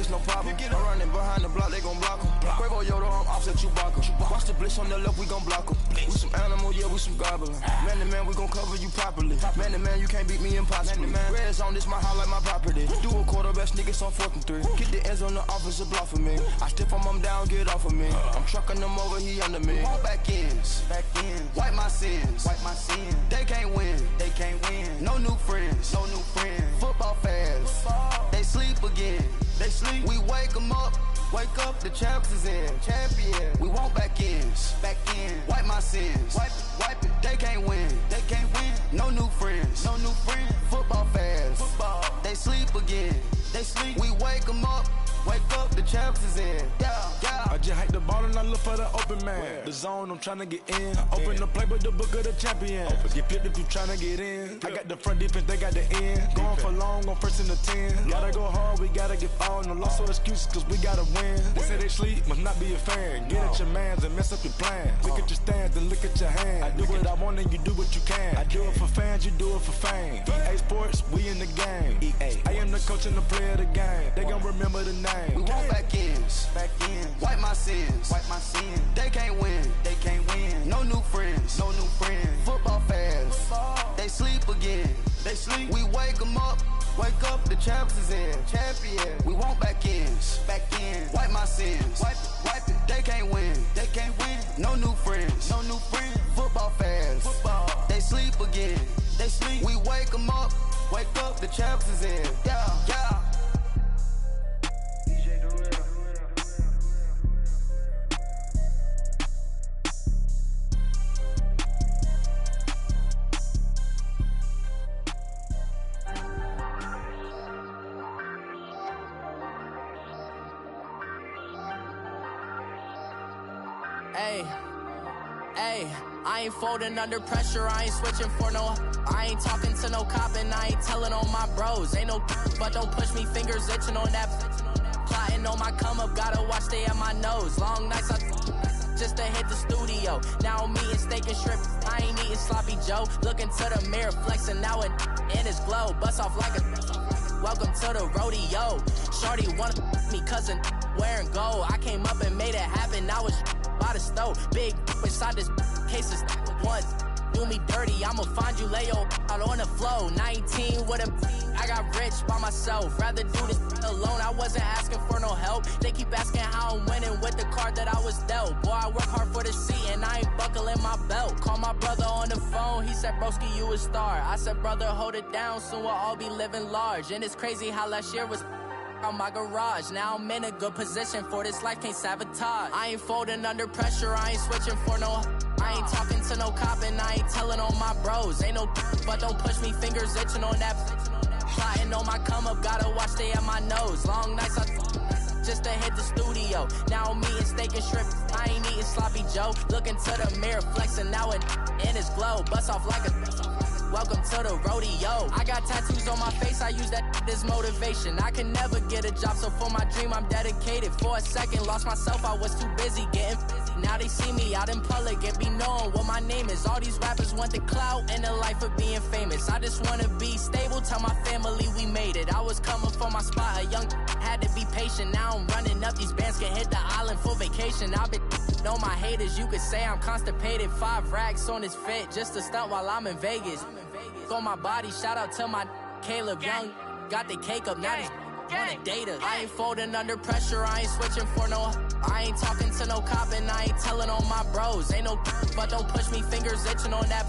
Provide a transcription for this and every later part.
it's no problem. I'm running behind the block, they gon' block him. Quavo Yoda, I'm offset Chewbacca. Watch the blitz on the left, we gon' block him. We some animal, yeah, we some goblin. Man to man, we gon' cover you properly. Man to man, you can't beat me impossibly. Red zone, this my house like my property. Do a quarterback, niggas on 4th and 3. Get the ends on the offensive block for me. I stiff him down, get off of me. I'm trucking them over, he under me. Won't back ends, wipe my sins, They can't win, No new friends, Football fast, they sleep again. We wake them up, the champs is in. We won't back ends, wipe my sins, wipe it. They can't win, No new friends, Football fast, they sleep again. We wake them up, the champs is in. I just hike the ball and I look for the open man. The zone, I'm tryna get in. Open the playbook, the book of the champion. Get flipped if you tryna get in. I got the front defense, they got the end. Going for long, on 1st and 10. Gotta go hard, we gotta give all. No loss or excuses, cause we gotta win. They say they sleep, must not be a fan. Get at your mans and mess up your plan. Look at your stands and look at your hands. I do what I want and you do what you can. I do it for fans, you do it for fame. EA Sports, we in the game. I am the coach and the player of the game. They gon' remember the name. We won't back ends, wipe my sins, They can't win, No new friends, Football fast, they sleep again. We wake them up, the champs is in. We won't back ends, wipe my sins, wipe it. They can't win, No new friends, Football fast, they sleep again. We wake them up, the champs is in. I ain't folding under pressure, I ain't switching for no. I ain't talking to no cop and I ain't telling on my bros. Ain't no but don't push me, fingers itching on that. Plotting on my come up, gotta watch stay at my nose. Long nights just to hit the studio. Now I'm eating steak and shrimp, I ain't eating sloppy Joe. Looking to the mirror, flexing now it in his glow. Bust off like a welcome to the rodeo. Shorty wanna me cousin wearing gold. I came up and made it happen, I was by the stove. Big inside this case is one. Do me dirty, I'ma find you, lay your out on the floor. 19 with a I got rich by myself. Rather do this alone, I wasn't asking for no help. They keep asking how I'm winning with the card that I was dealt. Boy, I work hard for the seat and I ain't buckling my belt. Call my brother on the phone, he said, broski, you a star. I said, brother, hold it down, soon we'll all be living large. And it's crazy how last year was on my garage. Now I'm in a good position for this life, can't sabotage. I ain't folding under pressure, I ain't switching for no. I ain't talking to no cop and I ain't telling on my bros. Ain't no but don't push me, fingers itching on that. Plotting on my come up, gotta watch stay at my nose. Long nights just to hit the studio. Now I'm eating steak and shrimp, I ain't eating sloppy Joe. Looking to the mirror, flexing now it in his glow. Bust off like a welcome to the rodeo. I got tattoos on my face, I use that as motivation. I can never get a job, so for my dream I'm dedicated. For a second, lost myself, I was too busy getting busy. Now they see me out in public and be knowing what my name is. All these rappers want the clout and the life of being famous. I just wanna be stable, tell my family we made it. I was coming for my spot, a young had to be patient. Now I'm running up, these bands can hit the island for vacation. I've been on my haters, you could say I'm constipated. 5 racks on his fit, just to stunt while I'm in Vegas. On my body, shout out to my Caleb Young. Got the cake up, now these wanna date us. I ain't folding under pressure, I ain't switching for no. I ain't talking to no cop and I ain't telling on my bros. Ain't no but don't push me, fingers itching on that.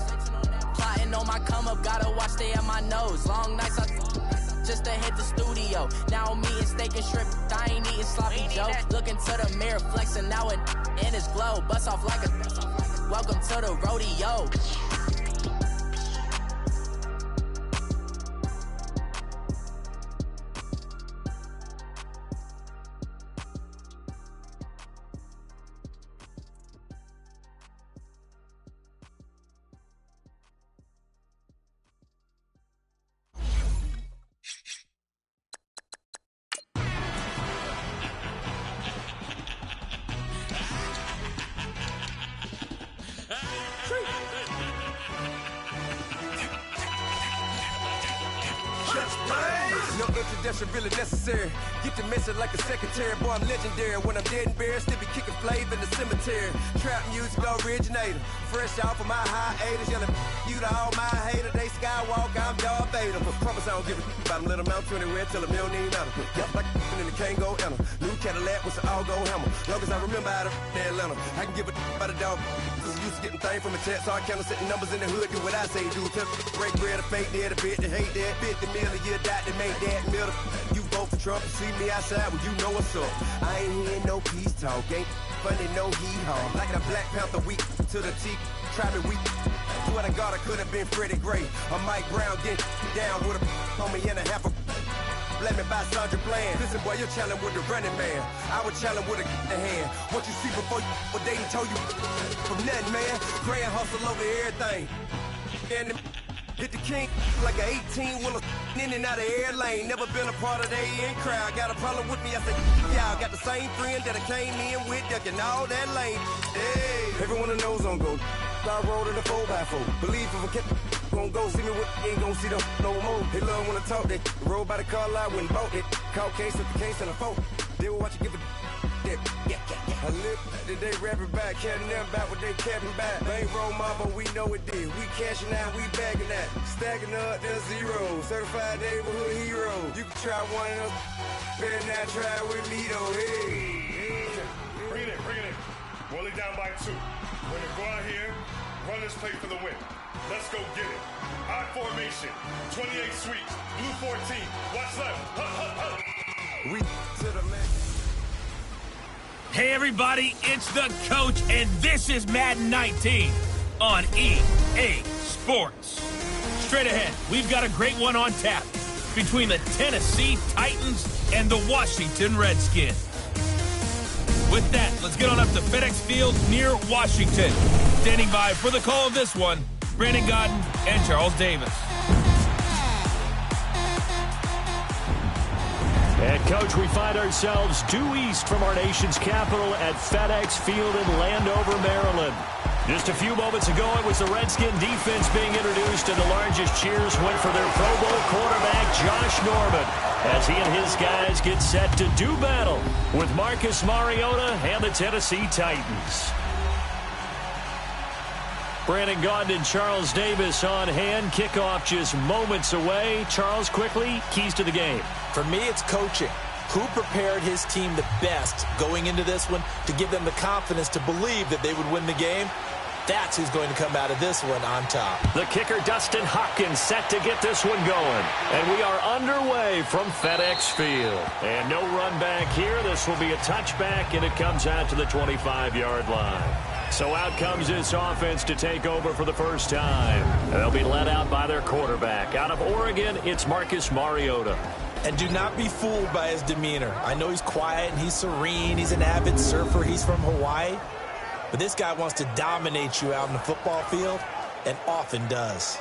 Plotting on my come up, gotta watch stay at my nose. Long nights just to hit the studio. Now I'm eating steak and shrimp, I ain't eating sloppy Joe. Looking to the mirror, flexing now it in his glow. Bust off like a welcome to the rodeo. introduction really necessary. Get the message like a secretary. Boy, I'm legendary. When I'm dead and buried, still be kicking flavor in the cemetery. Trap music originator. Fresh off of my hiatus. Yelling you to all my haters. They skywalk, I'm Darth Vader. Promise I don't give a about them. Let them out 20 red till a million ain't matter. Yup, like and the can't go enter. New Cadillac with an all-gold hammer. Long as I remember how to Atlanta. I can give a about a dog. Cause I'm used to getting things from a text. So I count setting numbers in the hood. Do what I say, do. Break bread, a fake dead, a bit to hate that. 50 million, you die to make that middle. You vote for Trump and see me outside, well, you know what's up. I ain't hearing no peace talk. Ain't funny, no hee-haw. Like a Black Panther week to the T. Try me weak. Swear to God, I could have been Freddie Gray. Or Mike Brown getting down with a homie and a half a. Let me buy Sandra Bland. Listen, boy, you're challenging with the running man. I would challenge with a hand. What you see before you, what they told you from nothing, man. Grand hustle over everything. And hit the king like an 18-wheeler in and out of air lane. Never been a part of the in crowd. Got a problem with me, I said, y'all got the same friend that I came in with, ducking all that lane. Hey, everyone knows on go. I rolled in the 4x4. Believe if I kept gon' go, see me with ain't gon' see them no more. They love when I talk, they roll by the car lot when bought it. Call case at the case and a phone. They will watch you give a that. I live today rapping back, caring them about what they capping back. They ain't roll mama, we know it did. We cashing out, we bagging that. Stacking up the zero. Certified neighborhood hero. You can try one of them, better not try with me though. Hey. Bring it in. Roll it down by 2. We're gonna go out here, run this play for the win. Let's go get it. High formation, 28 sweeps, blue 14. Watch left. We to the man. Hey everybody, it's the coach, and this is Madden 19 on EA Sports. Straight ahead, we've got a great one on tap between the Tennessee Titans and the Washington Redskins. With that, let's get on up to FedEx Field near Washington. Standing by for the call of this one, Brandon Godden and Charles Davis. And, Coach, we find ourselves due east from our nation's capital at FedEx Field in Landover, Maryland. Just a few moments ago, it was the Redskin defense being introduced, and the largest cheers went for their Pro Bowl quarterback, Josh Norman, as he and his guys get set to do battle with Marcus Mariota and the Tennessee Titans. Brandon Gaudin and Charles Davis on hand. Kickoff just moments away. Charles, quickly, keys to the game. For me, it's coaching. Who prepared his team the best going into this one to give them the confidence to believe that they would win the game? That's who's going to come out of this one on top. The kicker, Dustin Hopkins, set to get this one going. And we are underway from FedEx Field. And no run back here. This will be a touchback, and it comes out to the 25-yard line. So out comes this offense to take over for the first time. They'll be led out by their quarterback. Out of Oregon, it's Marcus Mariota. And do not be fooled by his demeanor. I know he's quiet and he's serene. He's an avid surfer. He's from Hawaii. But this guy wants to dominate you out in the football field, and often does.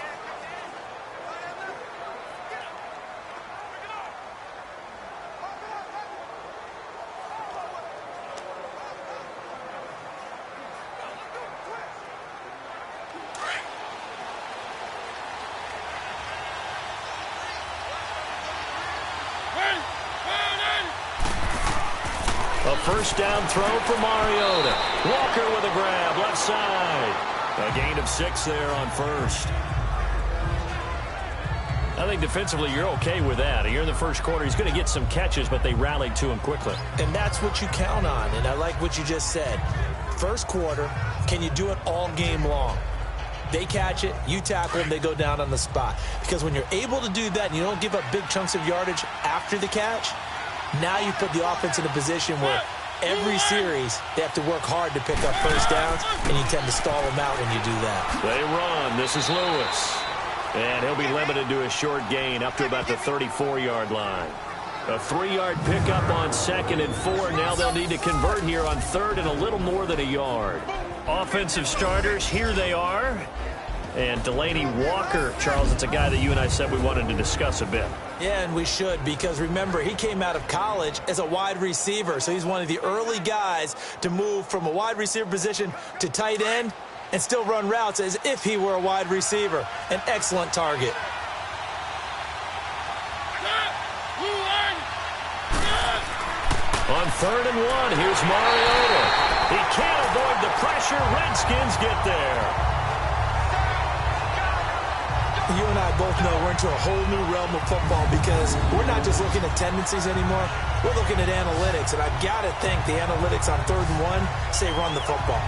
A first down throw for Mariota. Walker with a grab, left side. A gain of 6 there on first. I think defensively you're okay with that. You're in the first quarter. He's going to get some catches, but they rallied to him quickly. And that's what you count on, and I like what you just said. First quarter, can you do it all game long? They catch it, you tackle them, they go down on the spot. Because when you're able to do that and you don't give up big chunks of yardage after the catch, now you put the offense in a position where every series they have to work hard to pick up first downs, and you tend to stall them out when you do that. They run. This is Lewis. And he'll be limited to a short gain up to about the 34-yard line. A 3-yard pickup on 2nd and 4. Now they'll need to convert here on 3rd and a little more than a yard. Offensive starters, here they are. And Delaney Walker, Charles, it's a guy that you and I said we wanted to discuss a bit. Yeah, and we should, because remember, he came out of college as a wide receiver, so he's one of the early guys to move from a wide receiver position to tight end and still run routes as if he were a wide receiver. An excellent target. On 3rd and 1, here's Mariota. He can't avoid the pressure. Redskins get there. You and I both know we're into a whole new realm of football because we're not just looking at tendencies anymore. We're looking at analytics, and I've got to think the analytics on 3rd and 1 say run the football.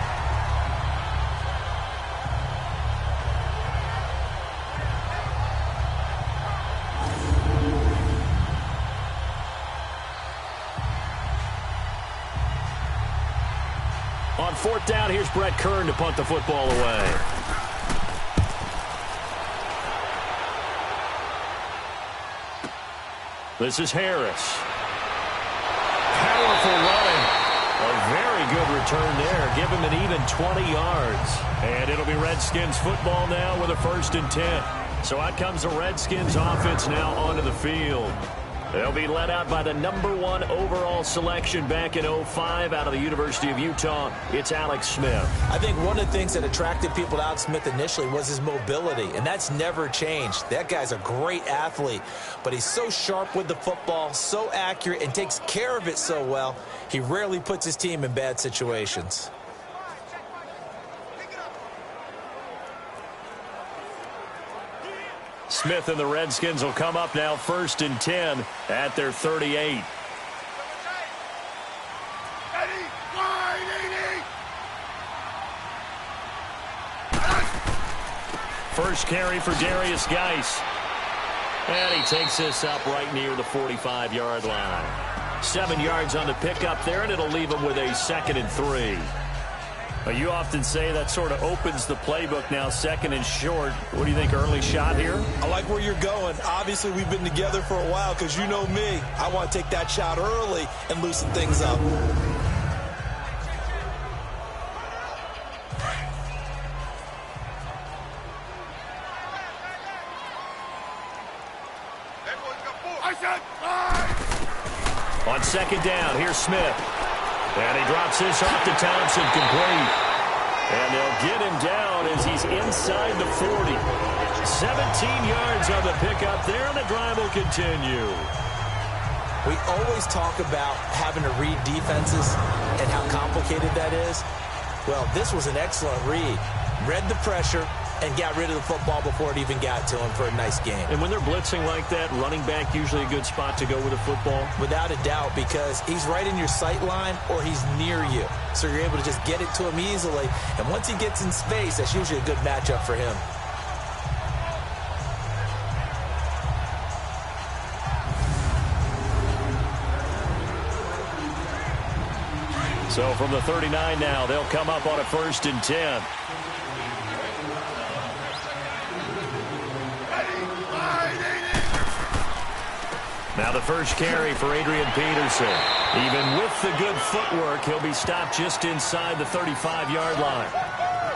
On 4th down, here's Brett Kern to punt the football away. This is Harris. Powerful running. A very good return there. Give him an even 20 yards. And it'll be Redskins football now with a 1st and 10. So out comes the Redskins offense now onto the field. They'll be led out by the #1 overall selection back in 2005 out of the University of Utah. It's Alex Smith. I think one of the things that attracted people to Alex Smith initially was his mobility, and that's never changed. That guy's a great athlete, but he's so sharp with the football, so accurate, and takes care of it so well, he rarely puts his team in bad situations. Smith and the Redskins will come up now 1st and 10 at their 38. First carry for Darius Geis. And he takes this up right near the 45-yard line. 7 yards on the pickup there, and it'll leave him with a 2nd and 3. You often say that sort of opens the playbook now, 2nd and short. What do you think, early shot here? I like where you're going. Obviously, we've been together for a while because you know me. I want to take that shot early and loosen things up. On 2nd down, here's Smith. And he drops this off to Thompson, complete. And they'll get him down as he's inside the 40. 17 yards on the pickup there, and the drive will continue. We always talk about having to read defenses and how complicated that is. Well, this was an excellent read. Read the pressure and got rid of the football before it even got to him for a nice game. And when they're blitzing like that, running back usually a good spot to go with a football? Without a doubt, because he's right in your sight line or he's near you. So you're able to just get it to him easily. And once he gets in space, that's usually a good matchup for him. So from the 39 now, they'll come up on a 1st and 10. Now the first carry for Adrian Peterson. Even with the good footwork, he'll be stopped just inside the 35-yard line.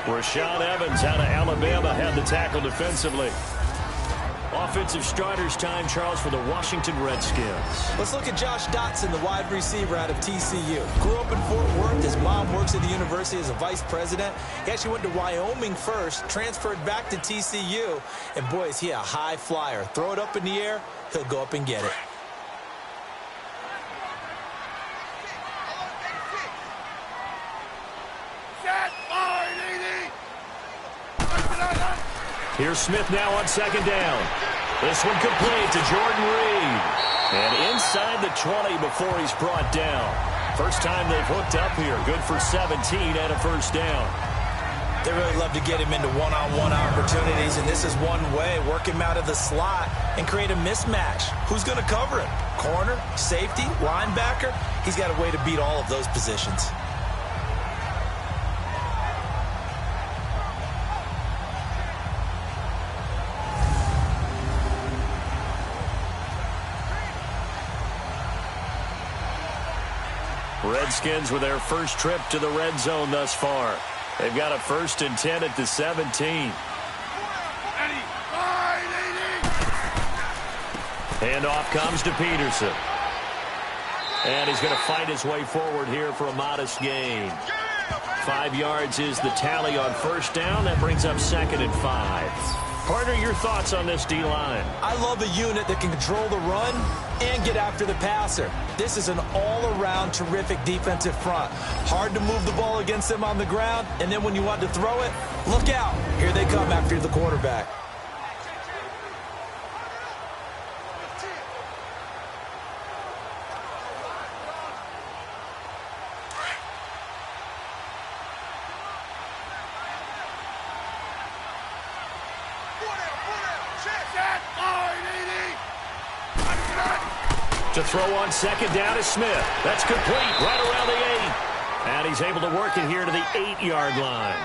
Rashaan Evans out of Alabama had the tackle defensively. Offensive starters time, Charles, for the Washington Redskins. Let's look at Josh Dotson, the wide receiver out of TCU. Grew up in Fort Worth. His mom works at the university as a vice president. He actually went to Wyoming first, transferred back to TCU, and boy, is he a high flyer. Throw it up in the air, he'll go up and get it. Here's Smith now on 2nd down. This one complete to Jordan Reed. And inside the 20 before he's brought down. First time they've hooked up here. Good for 17 and a 1st down. They really love to get him into one-on-one opportunities, and this is one way. Work him out of the slot and create a mismatch. Who's going to cover him? Corner, safety, linebacker? He's got a way to beat all of those positions. Redskins with their first trip to the red zone thus far. They've got a 1st and 10 at the 17. Handoff comes to Peterson. And he's going to fight his way forward here for a modest gain. 5 yards is the tally on 1st down. That brings up 2nd and 5. Partner, your thoughts on this D-line? I love a unit that can control the run and get after the passer. This is an all-around terrific defensive front. Hard to move the ball against them on the ground, and then when you want to throw it, look out. Here they come after the quarterback. To throw on second down is Smith. That's complete right around the 8. And he's able to work it here to the 8-yard line.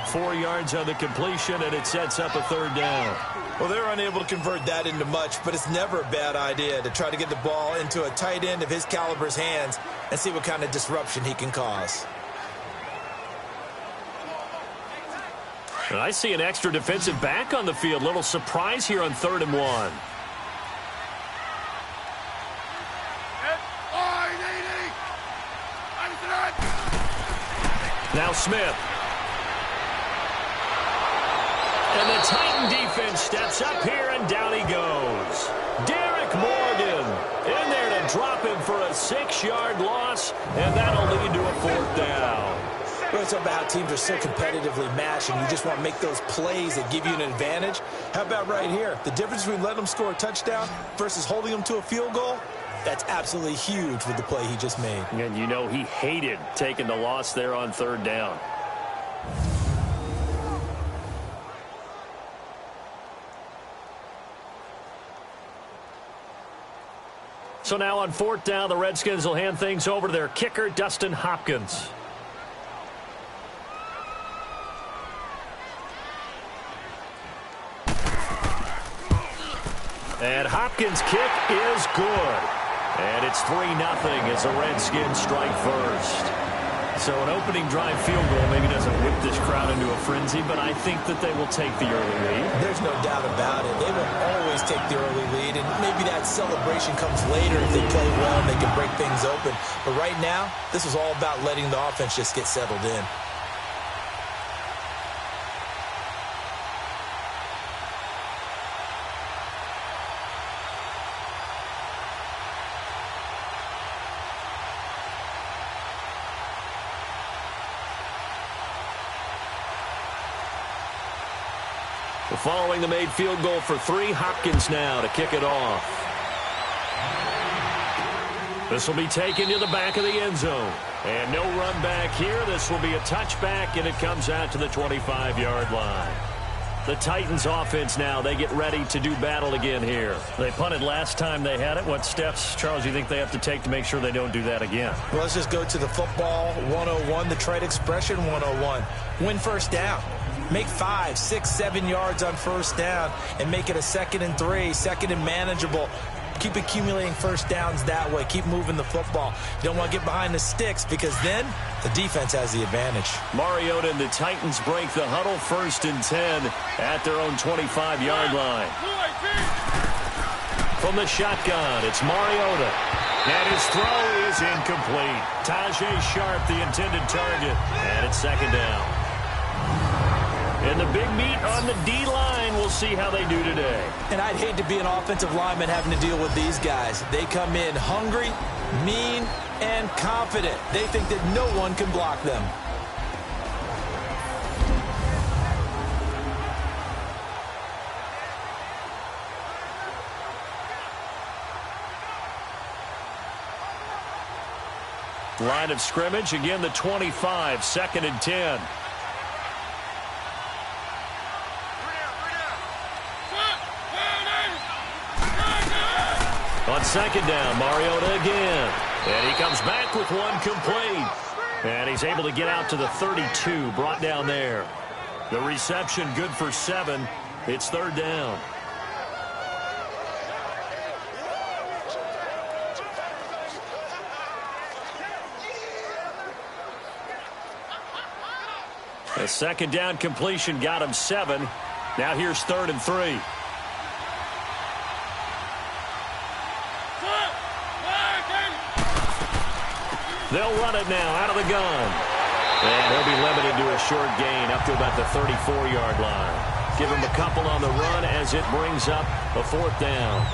4 yards on the completion, and it sets up a third down. Well, they're unable to convert that into much, but it's never a bad idea to try to get the ball into a tight end of his caliber's hands and see what kind of disruption he can cause. And I see an extra defensive back on the field. Little surprise here on 3rd and 1. Now Smith. And the Titan defense steps up here, and down he goes. Derek Morgan in there to drop him for a 6-yard loss, and that'll lead to a 4th down. Well, it's about how teams are so competitively matched, and you just want to make those plays that give you an advantage. How about right here? The difference between letting them score a touchdown versus holding them to a field goal? That's absolutely huge with the play he just made. And you know he hated taking the loss there on 3rd down. So now on 4th down, the Redskins will hand things over to their kicker, Dustin Hopkins. And Hopkins' kick is good. And it's 3-0 as the Redskins strike first. So an opening drive field goal maybe doesn't whip this crowd into a frenzy, but I think that they will take the early lead. There's no doubt about it. They will always take the early lead, and maybe that celebration comes later if they play well and they can break things open. But right now, this is all about letting the offense just get settled in. Following the made field goal for 3, Hopkins now to kick it off. This will be taken to the back of the end zone. And no run back here. This will be a touchback, and it comes out to the 25-yard line. The Titans offense now, they get ready to do battle again here. They punted last time they had it. What steps, Charles, do you think they have to take to make sure they don't do that again? Well, let's just go to the football 101, the trade expression 101. Win first down. Make 5, 6, 7 yards on first down and make it a 2nd and 3, 2nd and manageable. Keep accumulating first downs that way. Keep moving the football. You don't want to get behind the sticks because then the defense has the advantage. Mariota and the Titans break the huddle 1st and 10 at their own 25-yard line. From the shotgun, it's Mariota. And his throw is incomplete. Tajay Sharp, the intended target. And it's 2nd down. And the big meat on the D-line, we'll see how they do today. And I'd hate to be an offensive lineman having to deal with these guys. They come in hungry, mean, and confident. They think that no one can block them. Line of scrimmage, again the 25, 2nd and 10. On 2nd down, Mariota again. And he comes back with one complete. And he's able to get out to the 32, brought down there. The reception good for 7. It's 3rd down. A 2nd down completion got him 7. Now here's 3rd and 3. They'll run it now out of the gun. And he'll be limited to a short gain up to about the 34-yard line. Give him a couple on the run as it brings up a 4th down.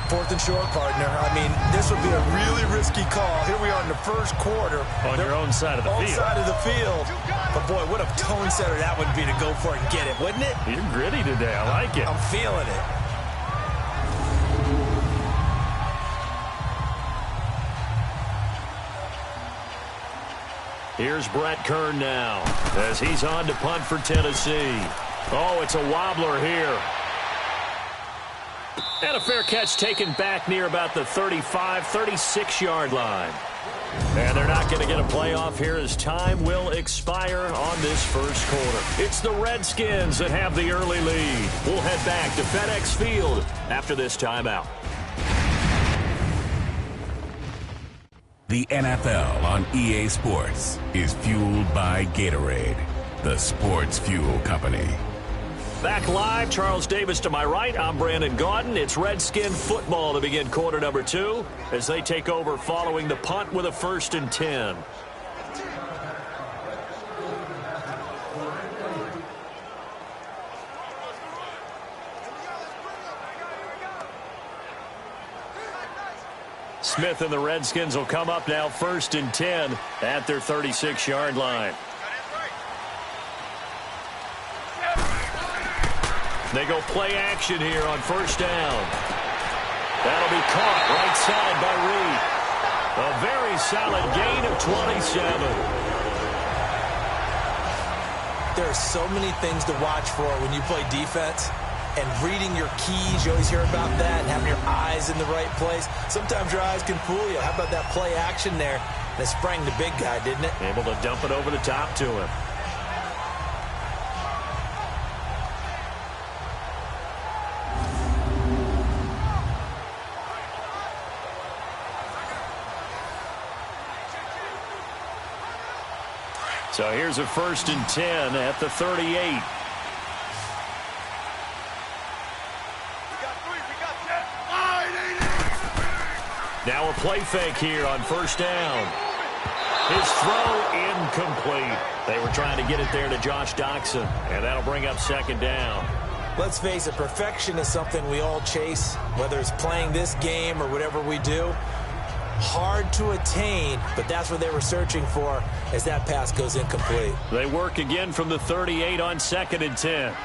4th and short, partner. I mean, this would be a really risky call. Here we are in the first quarter. On your own side of the field. Own side of the field. But, boy, what a tone setter that would be to go for it and get it, wouldn't it? You're gritty today. I like it. I'm feeling it. Here's Brett Kern now as he's on to punt for Tennessee. Oh, it's a wobbler here. And a fair catch taken back near about the 35, 36-yard line. And they're not going to get a playoff here as time will expire on this first quarter. It's the Redskins that have the early lead. We'll head back to FedEx Field after this timeout. The NFL on EA Sports is fueled by Gatorade, the sports fuel company. Back live, Charles Davis to my right. I'm Brandon Gaudin. It's Redskin football to begin quarter number 2 as they take over following the punt with a 1st and 10. Smith and the Redskins will come up now 1st and 10 at their 36-yard line. They go play action here on 1st down. That'll be caught right side by Reed. A very solid gain of 27. There are so many things to watch for when you play defense. And reading your keys, you always hear about that, and having your eyes in the right place. Sometimes your eyes can fool you. How about that play action there? That sprang the big guy, didn't it? Able to dump it over the top to him. So here's a 1st and 10 at the 38. Now a play fake here on 1st down. His throw incomplete. They were trying to get it there to Josh Doxson, and that'll bring up 2nd down. Let's face it, perfection is something we all chase, whether it's playing this game or whatever we do. Hard to attain, but that's what they were searching for as that pass goes incomplete. They work again from the 38 on 2nd and 10.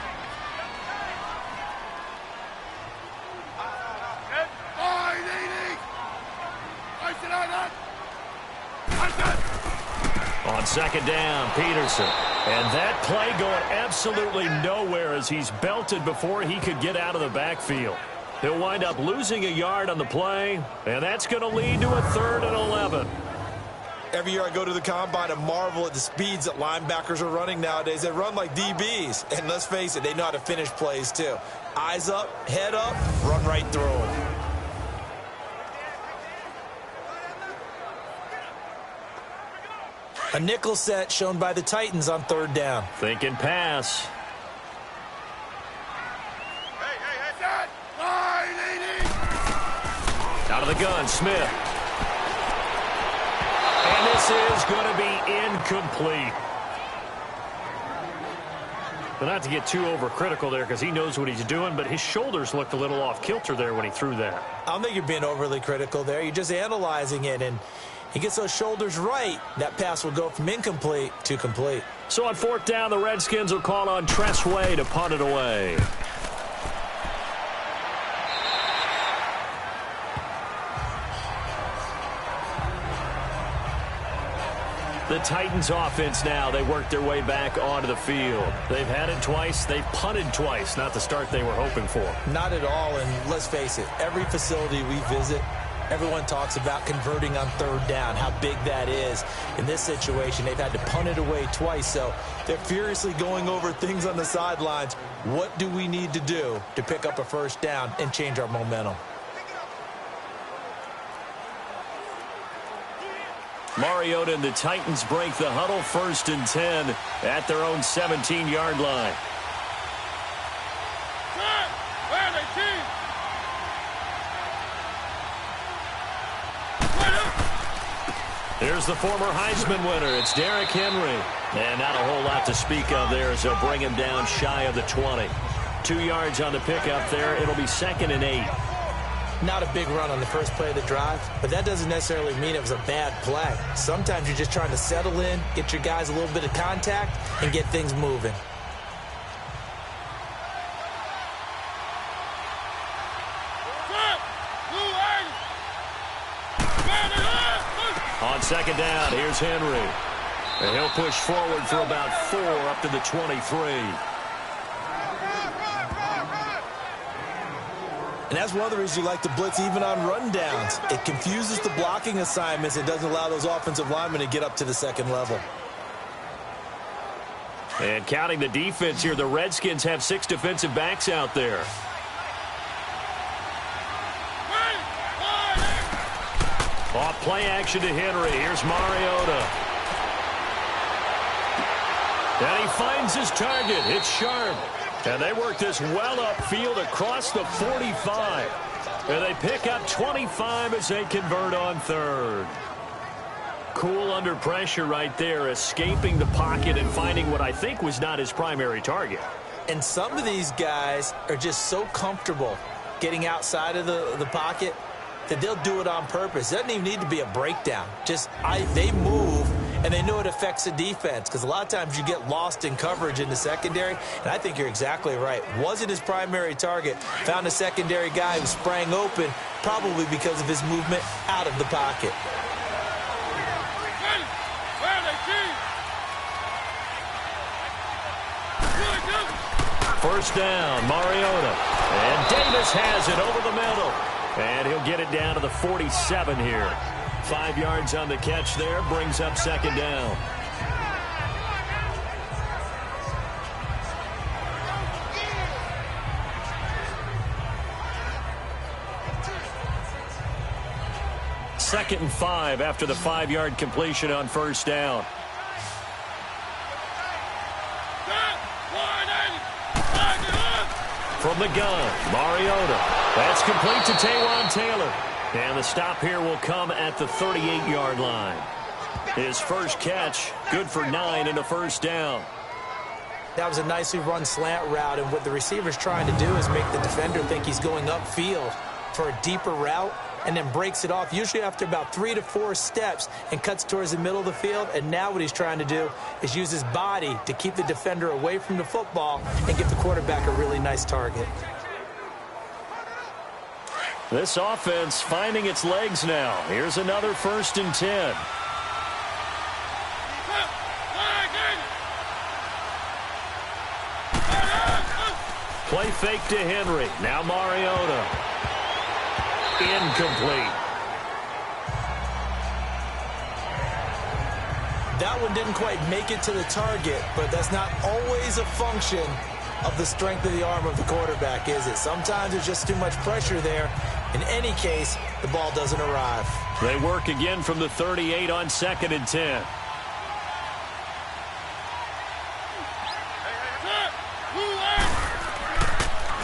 On 2nd down, Peterson. And that play going absolutely nowhere as he's belted before he could get out of the backfield. He'll wind up losing a yard on the play, and that's going to lead to a 3rd and 11. Every year I go to the combine and marvel at the speeds that linebackers are running nowadays. They run like DBs. And let's face it, they know how to finish plays too. Eyes up, head up, run right through them. A nickel set shown by the Titans on 3rd down. Thinking pass. Out of the gun, Smith. And this is going to be incomplete. But not to get too overcritical there because he knows what he's doing, but his shoulders looked a little off kilter there when he threw that. I don't think you're being overly critical there. You're just analyzing it, and he gets those shoulders right. That pass will go from incomplete to complete. So on 4th down, the Redskins will call on Tress Way to punt it away. The Titans offense now, they work their way back onto the field. They've had it twice. They've punted twice. Not the start they were hoping for. Not at all, and let's face it, every facility we visit, everyone talks about converting on 3rd down, how big that is. In this situation, they've had to punt it away twice, so they're furiously going over things on the sidelines. What do we need to do to pick up a 1st down and change our momentum? Mariota and the Titans break the huddle, 1st and 10 at their own 17-yard line. Here's the former Heisman winner. It's Derrick Henry. And not a whole lot to speak of there as they'll bring him down shy of the 20. 2 yards on the pickup there. It'll be 2nd and 8. Not a big run on the first play of the drive, but that doesn't necessarily mean it was a bad play. Sometimes you're just trying to settle in, get your guys a little bit of contact, and get things moving. On 2nd down, here's Henry. And he'll push forward for about 4 up to the 23. And that's one of the reasons you like to blitz even on run downs. It confuses the blocking assignments. It doesn't allow those offensive linemen to get up to the second level. And counting the defense here, the Redskins have 6 defensive backs out there. Off play action to Henry. Here's Mariota. And he finds his target. It's Sharp. And they work this well upfield across the 45. And they pick up 25 as they convert on 3rd. Cool under pressure right there, escaping the pocket and finding what I think was not his primary target. And some of these guys are just so comfortable getting outside of the pocket that they'll do it on purpose. It doesn't even need to be a breakdown. They move, and they know it affects the defense, because a lot of times you get lost in coverage in the secondary, and I think you're exactly right. Wasn't his primary target. Found a secondary guy who sprang open, probably because of his movement out of the pocket. First down, Mariota. And Davis has it over the middle. And he'll get it down to the 47 here. 5 yards on the catch there, brings up 2nd down. Second and 5 after the 5-yard completion on first down. From the gun, Mariota. That's complete to Taywan Taylor. And the stop here will come at the 38-yard line. His first catch, good for 9 and a first down. That was a nicely run slant route, and what the receiver's trying to do is make the defender think he's going upfield for a deeper route, and then breaks it off, usually after about 3 to 4 steps, and cuts towards the middle of the field. And now what he's trying to do is use his body to keep the defender away from the football and give the quarterback a really nice target. This offense finding its legs now. Here's another 1st and 10. Play fake to Henry. Now Mariota. Incomplete. That one didn't quite make it to the target, but that's not always a function of the strength of the arm of the quarterback, is it? Sometimes there's just too much pressure there. In any case, the ball doesn't arrive. They work again from the 38 on 2nd and 10.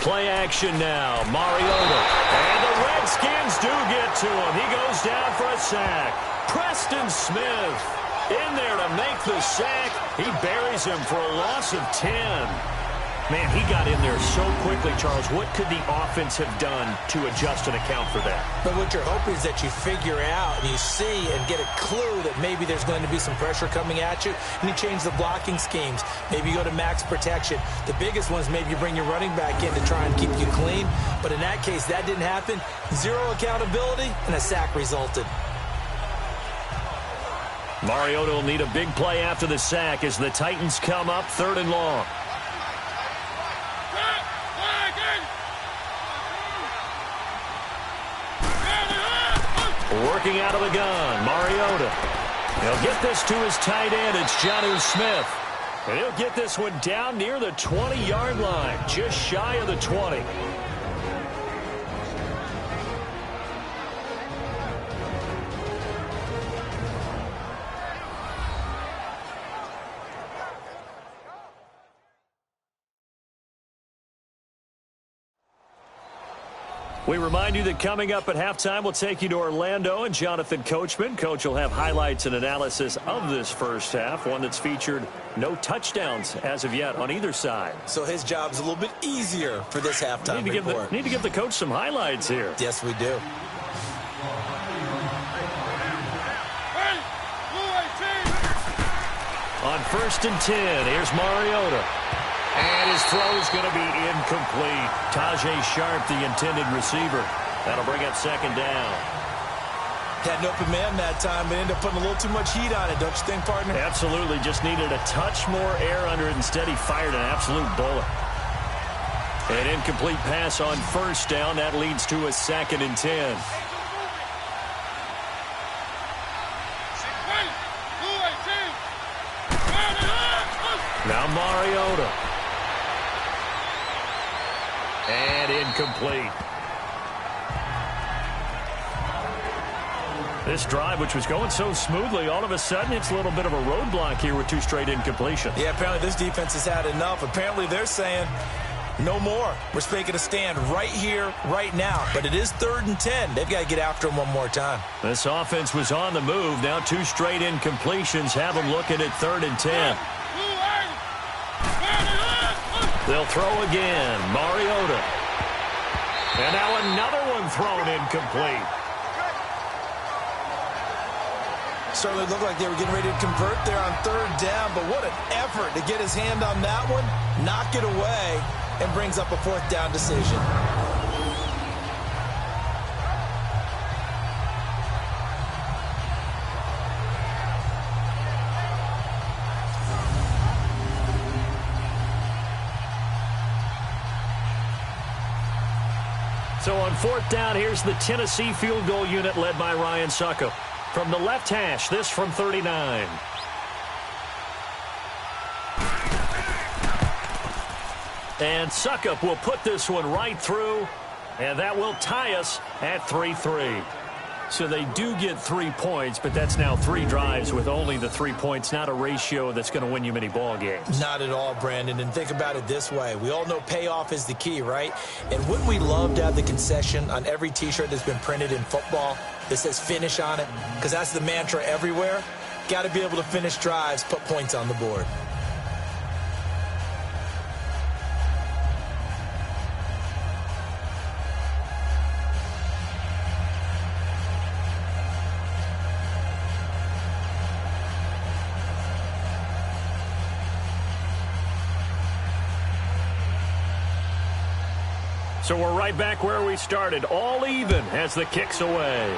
Play action now. Mariota. And the Redskins do get to him. He goes down for a sack. Preston Smith in there to make the sack. He buries him for a loss of 10. Man, he got in there so quickly, Charles. What could the offense have done to adjust and account for that? But what you're hoping is that you figure out and you see and get a clue that maybe there's going to be some pressure coming at you, and you change the blocking schemes. Maybe you go to max protection. The biggest ones, maybe you bring your running back in to try and keep you clean. But in that case, that didn't happen. 0 accountability, and a sack resulted. Mariota will need a big play after the sack as the Titans come up 3rd and long. Working out of the gun, Mariota. He'll get this to his tight end. It's Jonnu Smith. And he'll get this one down near the 20-yard line, just shy of the 20. We remind you that coming up at halftime, we'll take you to Orlando and Jonathan Coachman. Coach will have highlights and analysis of this first half, one that's featured no touchdowns as of yet on either side. So his job's a little bit easier for this halftime report. Need to give the coach some highlights here. Yes, we do. On 1st and 10, here's Mariota. And his throw is going to be incomplete. Tajay Sharp, the intended receiver. That'll bring up 2nd down. Had an open man that time, but ended up putting a little too much heat on it, don't you think, partner? Absolutely. Just needed a touch more air under it. Instead, he fired an absolute bullet. An incomplete pass on 1st down. That leads to a 2nd and 10. Now Mariota. And incomplete. This drive, which was going so smoothly, all of a sudden it's a little bit of a roadblock here with 2 straight incompletions. Yeah, apparently this defense has had enough. Apparently they're saying no more. We're making a stand right here, right now. But it is 3rd and 10. They've got to get after him one more time. This offense was on the move. Now 2 straight incompletions have them looking at 3rd and 10. They'll throw again. Mariota. And now another one thrown incomplete. Certainly looked like they were getting ready to convert there on 3rd down, but what an effort to get his hand on that one, knock it away, and brings up a 4th down decision. So on 4th down, here's the Tennessee field goal unit led by Ryan Suckup. From the left hash, this from 39. And Suckup will put this one right through, and that will tie us at 3-3. So they do get 3 points, but that's now 3 drives with only the 3 points, not a ratio that's going to win you many ball games. Not at all, Brandon. And think about it this way. We all know payoff is the key, right? And wouldn't we love to have the concession on every T-shirt that's been printed in football that says finish on it? Because that's the mantra everywhere. Got to be able to finish drives, put points on the board. So we're right back where we started, all even as the kick's away.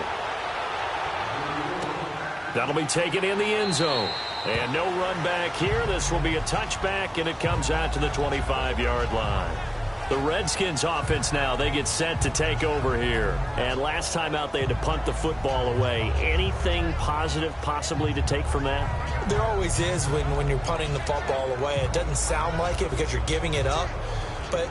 That'll be taken in the end zone. And no run back here. This will be a touchback, and it comes out to the 25-yard line. The Redskins offense now, they get set to take over here. And last time out, they had to punt the football away. Anything positive possibly to take from that? There always is when you're punting the football away. It doesn't sound like it because you're giving it up, but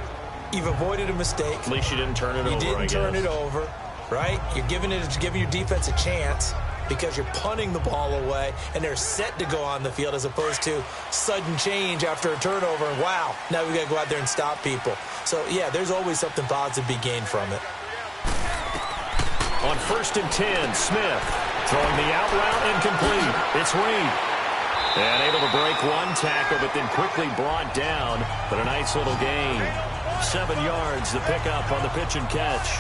you've avoided a mistake. At least you didn't turn it over, You didn't turn it over, right? You're giving your defense a chance because you're punting the ball away, and they're set to go on the field as opposed to sudden change after a turnover, and wow, now we got to go out there and stop people. So, yeah, there's always something positive to be gained from it. On 1st and 10, Smith throwing the out route incomplete. It's Reed. And able to break one tackle, but then quickly brought down, but a nice little gain. 7 yards, the pickup on the pitch and catch.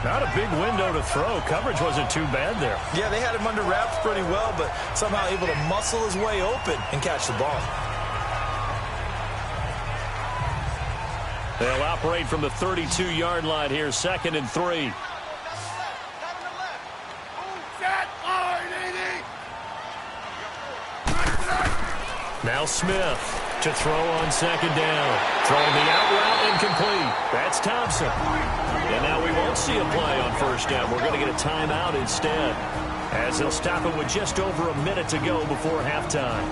Not a big window to throw. Coverage wasn't too bad there. Yeah, they had him under wraps pretty well, but somehow able to muscle his way open and catch the ball. They'll operate from the 32-yard line here, 2nd and 3. Now Smith to throw on 2nd down. Throwing the out route incomplete. That's Thompson. And now we won't see a play on 1st down. We're going to get a timeout instead, as they'll stop it with just over a minute to go before halftime.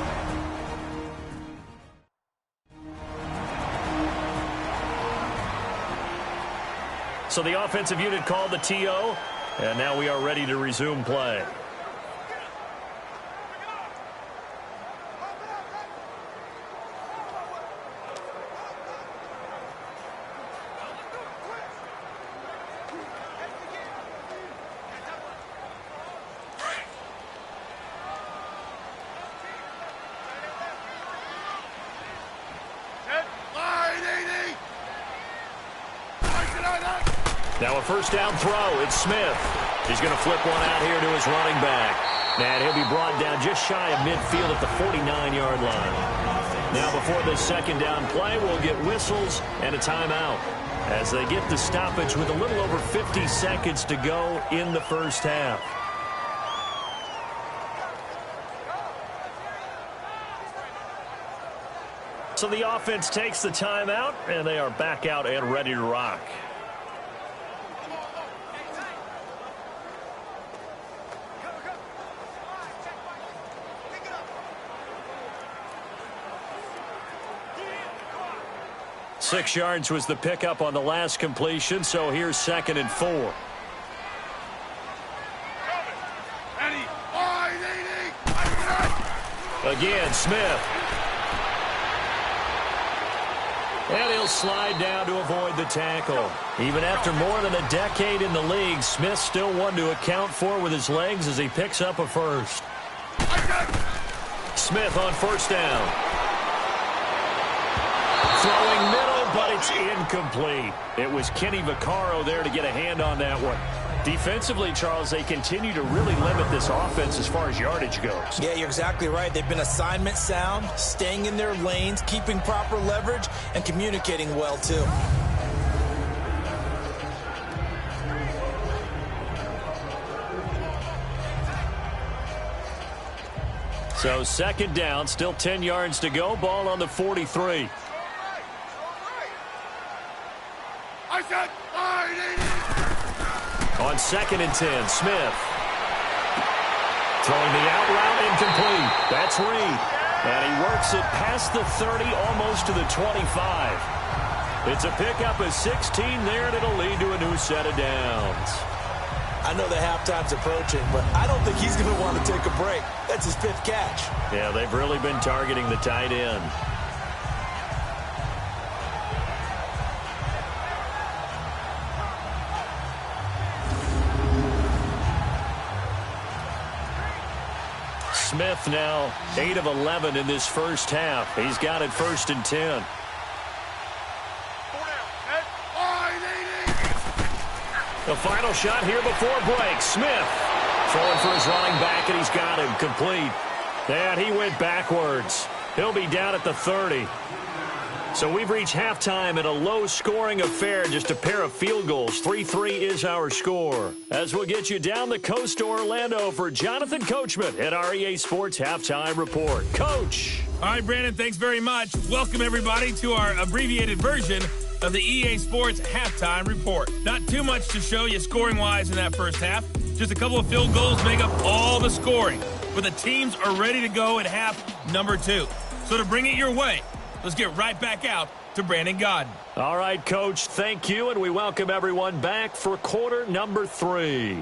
So the offensive unit called the TO, and now we are ready to resume play. Now a first down throw. It's Smith. He's going to flip one out here to his running back. And he'll be brought down just shy of midfield at the 49-yard line. Now before this second down play, we'll get whistles and a timeout as they get the stoppage with a little over 50 seconds to go in the first half. So the offense takes the timeout, and they are back out and ready to rock. Six yards was the pickup on the last completion, so here's 2nd and 4. Again, Smith. And he'll slide down to avoid the tackle. Even after more than a decade in the league, Smith's still one to account for with his legs as he picks up a first. Smith on first down. Throwing middle, but it's incomplete. It was Kenny Vaccaro there to get a hand on that one. Defensively, Charles, they continue to really limit this offense as far as yardage goes. Yeah, you're exactly right. They've been assignment sound, staying in their lanes, keeping proper leverage, and communicating well, too. So 2nd down, still 10 yards to go. Ball on the 43. On 2nd and 10, Smith. Throwing the out route incomplete. That's Reed. And he works it past the 30, almost to the 25. It's a pickup of 16 there, and it'll lead to a new set of downs. I know the halftime's approaching, but I don't think he's going to want to take a break. That's his 5th catch. Yeah, they've really been targeting the tight end. Smith now 8 of 11 in this first half. He's got it 1st and 10. The final shot here before break. Smith throwing for his running back, and he's got him complete. And he went backwards. He'll be down at the 30. So we've reached halftime in a low-scoring affair, just a pair of field goals. 3-3 is our score. As we'll get you down the coast to Orlando for Jonathan Coachman at our EA Sports Halftime Report. Coach. All right, Brandon, thanks very much. Welcome, everybody, to our abbreviated version of the EA Sports Halftime Report. Not too much to show you scoring-wise in that first half. Just a couple of field goals make up all the scoring. But the teams are ready to go at half number 2. So to bring it your way, let's get right back out to Brandon Godden. All right, Coach, thank you, and we welcome everyone back for quarter number 3.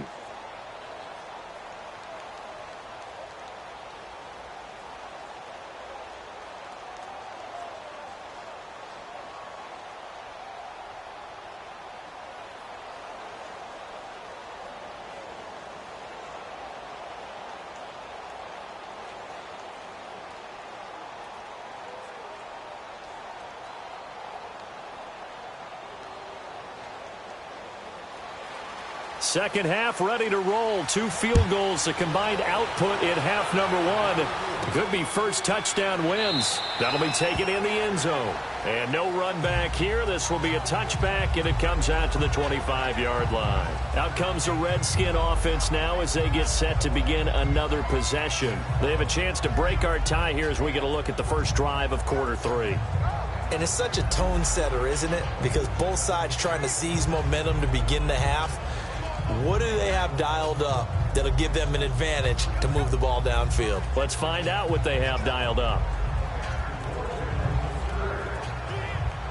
Second half ready to roll. 2 field goals, the combined output in half number 1. Could be first touchdown wins. That'll be taken in the end zone. And no run back here. This will be a touchback, and it comes out to the 25-yard line. Out comes the Redskin offense now as they get set to begin another possession. They have a chance to break our tie here as we get a look at the first drive of quarter 3. And it's such a tone setter, isn't it? Because both sides trying to seize momentum to begin the half. What do they have dialed up that'll give them an advantage to move the ball downfield? Let's find out what they have dialed up.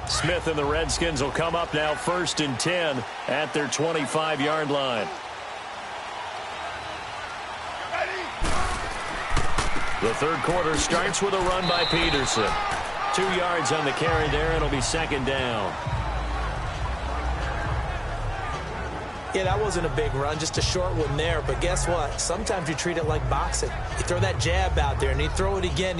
Smith and the Redskins will come up now 1st and 10 at their 25-yard line. The third quarter starts with a run by Peterson. 2 yards on the carry there. It'll be 2nd down. Yeah, that wasn't a big run, just a short one there. But guess what? Sometimes you treat it like boxing. You throw that jab out there, and you throw it again,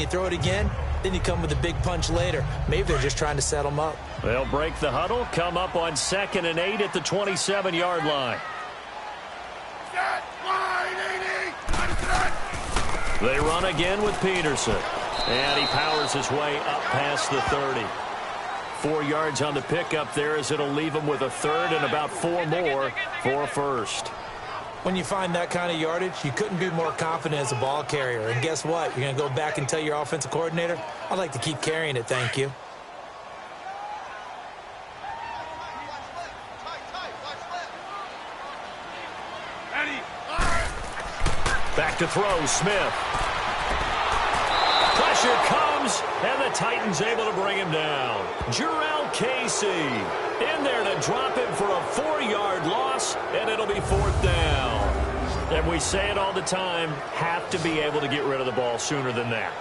then you come with a big punch later. Maybe they're just trying to set them up. They'll break the huddle, come up on 2nd and 8 at the 27-yard line. They run again with Peterson. And he powers his way up past the 30. 4 yards on the pickup there as it'll leave him with a third and about 4 more for a first. When you find that kind of yardage, you couldn't be more confident as a ball carrier. And guess what? You're going to go back and tell your offensive coordinator, I'd like to keep carrying it, thank you. Back to throw, Smith. Pressure comes, and the Titans able to bring him down. Jarrell Casey in there to drop him for a 4-yard loss, and it'll be 4th down. And we say it all the time, have to be able to get rid of the ball sooner than that.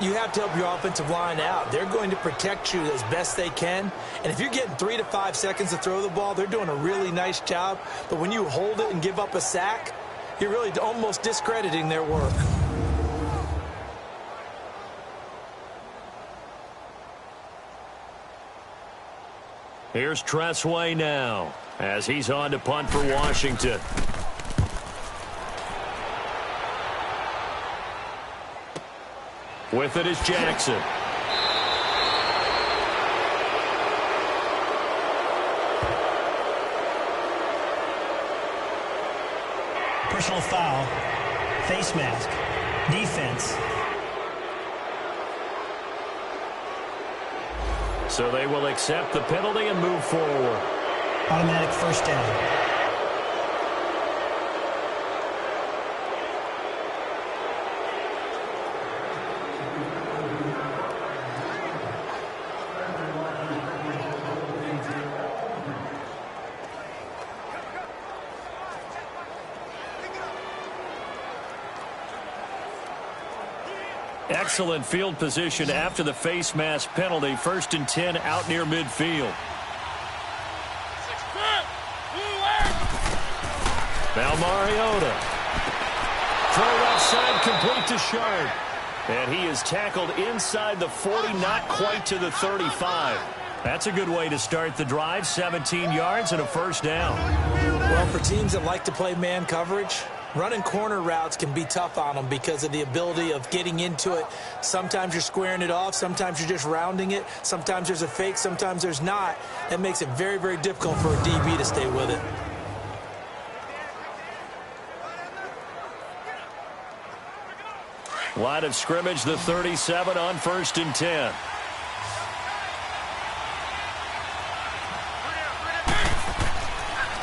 You have to help your offensive line out. They're going to protect you as best they can. And if you're getting 3 to 5 seconds to throw the ball, they're doing a really nice job. But when you hold it and give up a sack, you're really almost discrediting their work. Here's Tressway now as he's on to punt for Washington. With it is Jackson. Personal foul, face mask, defense. So they will accept the penalty and move forward. Automatic first down. Excellent field position after the face mask penalty. 1st and 10 out near midfield. Now Mariota. Throw left side complete to Sharp. And he is tackled inside the 40, not quite to the 35. That's a good way to start the drive. 17 yards and a first down. Well, for teams that like to play man coverage, running corner routes can be tough on them because of the ability of getting into it. Sometimes you're squaring it off. Sometimes you're just rounding it. Sometimes there's a fake. Sometimes there's not. That makes it very, very difficult for a DB to stay with it. Line of scrimmage, the 37 on 1st and 10.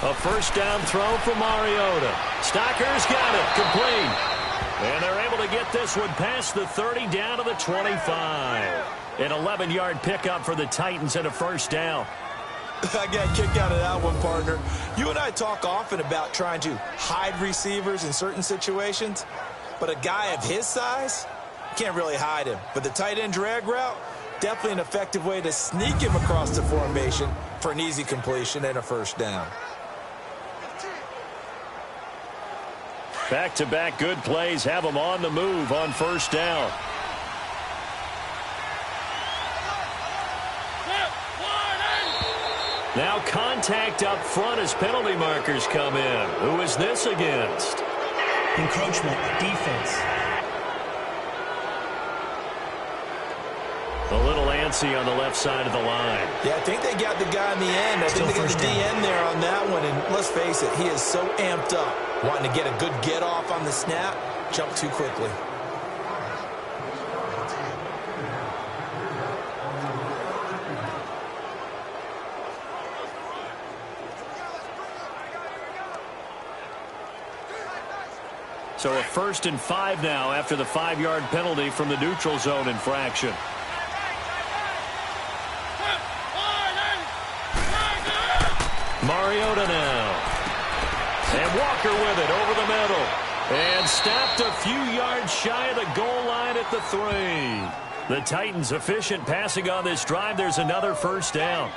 A first down throw for Mariota. Stocker's got it, complete. And they're able to get this one past the 30 down to the 25. An 11-yard pickup for the Titans and a first down. I got a kick out of that one, partner. You and I talk often about trying to hide receivers in certain situations, but a guy of his size, you can't really hide him. But the tight end drag route, definitely an effective way to sneak him across the formation for an easy completion and a first down. Back-to-back good plays have them on the move on first down. Now contact up front as penalty markers come in. Who is this against? Encroachment, defense. A little antsy on the left side of the line. Yeah, I think they got the guy in the end. I think they got the DN there on that one. And let's face it, he is so amped up, wanting to get a good get-off on the snap, jump too quickly. So a 1st and 5 now after the 5-yard penalty from the neutral zone infraction. Mariota now. And Walker with it over the middle. And stopped a few yards shy of the goal line at the 3. The Titans efficient passing on this drive. There's another first down.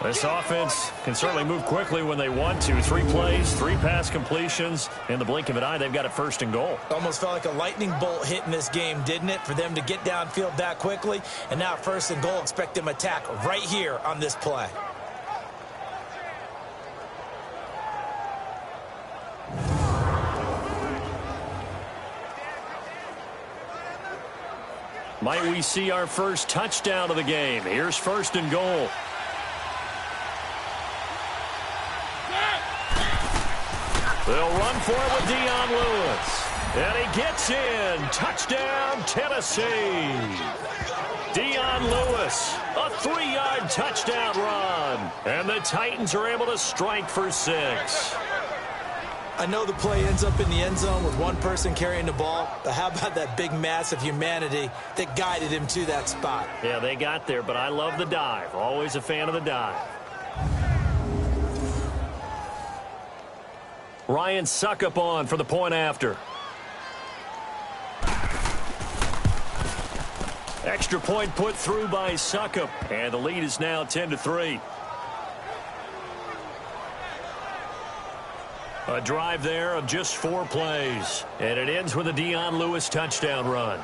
This offense can certainly move quickly when they want to. 3 plays, 3 pass completions. In the blink of an eye, they've got it 1st and goal. Almost felt like a lightning bolt hit in this game, didn't it? For them to get downfield that quickly. And now 1st and goal, expect them to attack right here on this play. Might we see our first touchdown of the game? Here's 1st and goal. They'll run for it with Dion Lewis. And he gets in. Touchdown, Tennessee. Dion Lewis, a 3-yard touchdown run. And the Titans are able to strike for 6. I know the play ends up in the end zone with one person carrying the ball, but how about that big mass of humanity that guided him to that spot? Yeah, they got there, but I love the dive. Always a fan of the dive. Ryan Suckup on for the point after. Extra point put through by Suckup, and the lead is now 10-3. A drive there of just 4 plays, and it ends with a Dion Lewis touchdown run.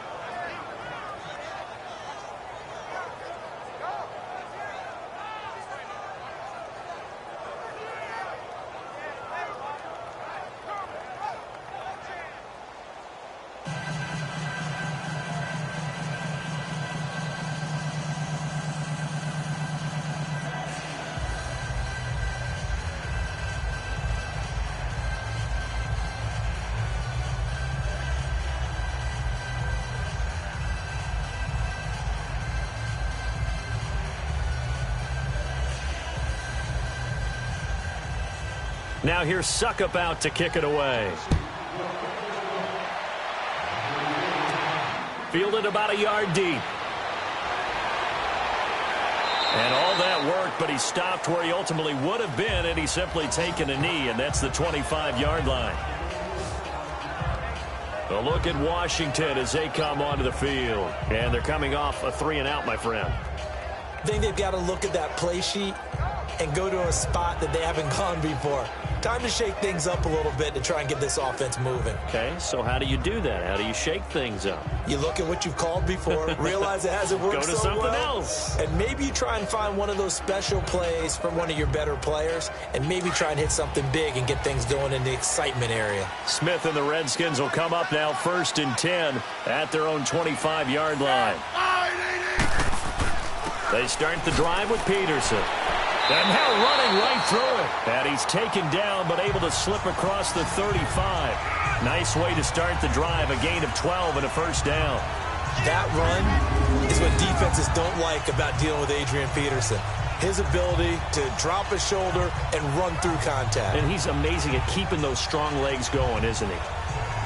Now here's Suckup out to kick it away. Fielded about a yard deep. And all that worked, but he stopped where he ultimately would have been, and he's simply taken a knee, and that's the 25-yard line. A look at Washington as they come onto the field. And they're coming off a 3-and-out, my friend. I think they've got to look at that play sheet and go to a spot that they haven't gone before. Time to shake things up a little bit to try and get this offense moving. Okay, so how do you do that? How do you shake things up? You look at what you've called before, realize it hasn't worked so well. Go to something else. And maybe you try and find one of those special plays from one of your better players, and maybe try and hit something big and get things going in the excitement area. Smith and the Redskins will come up now 1st and 10 at their own 25-yard line. They start the drive with Peterson. And now running right through it. And he's taken down but able to slip across the 35. Nice way to start the drive. A gain of 12 and a 1st down. That run is what defenses don't like about dealing with Adrian Peterson. His ability to drop his shoulder and run through contact. And he's amazing at keeping those strong legs going, isn't he?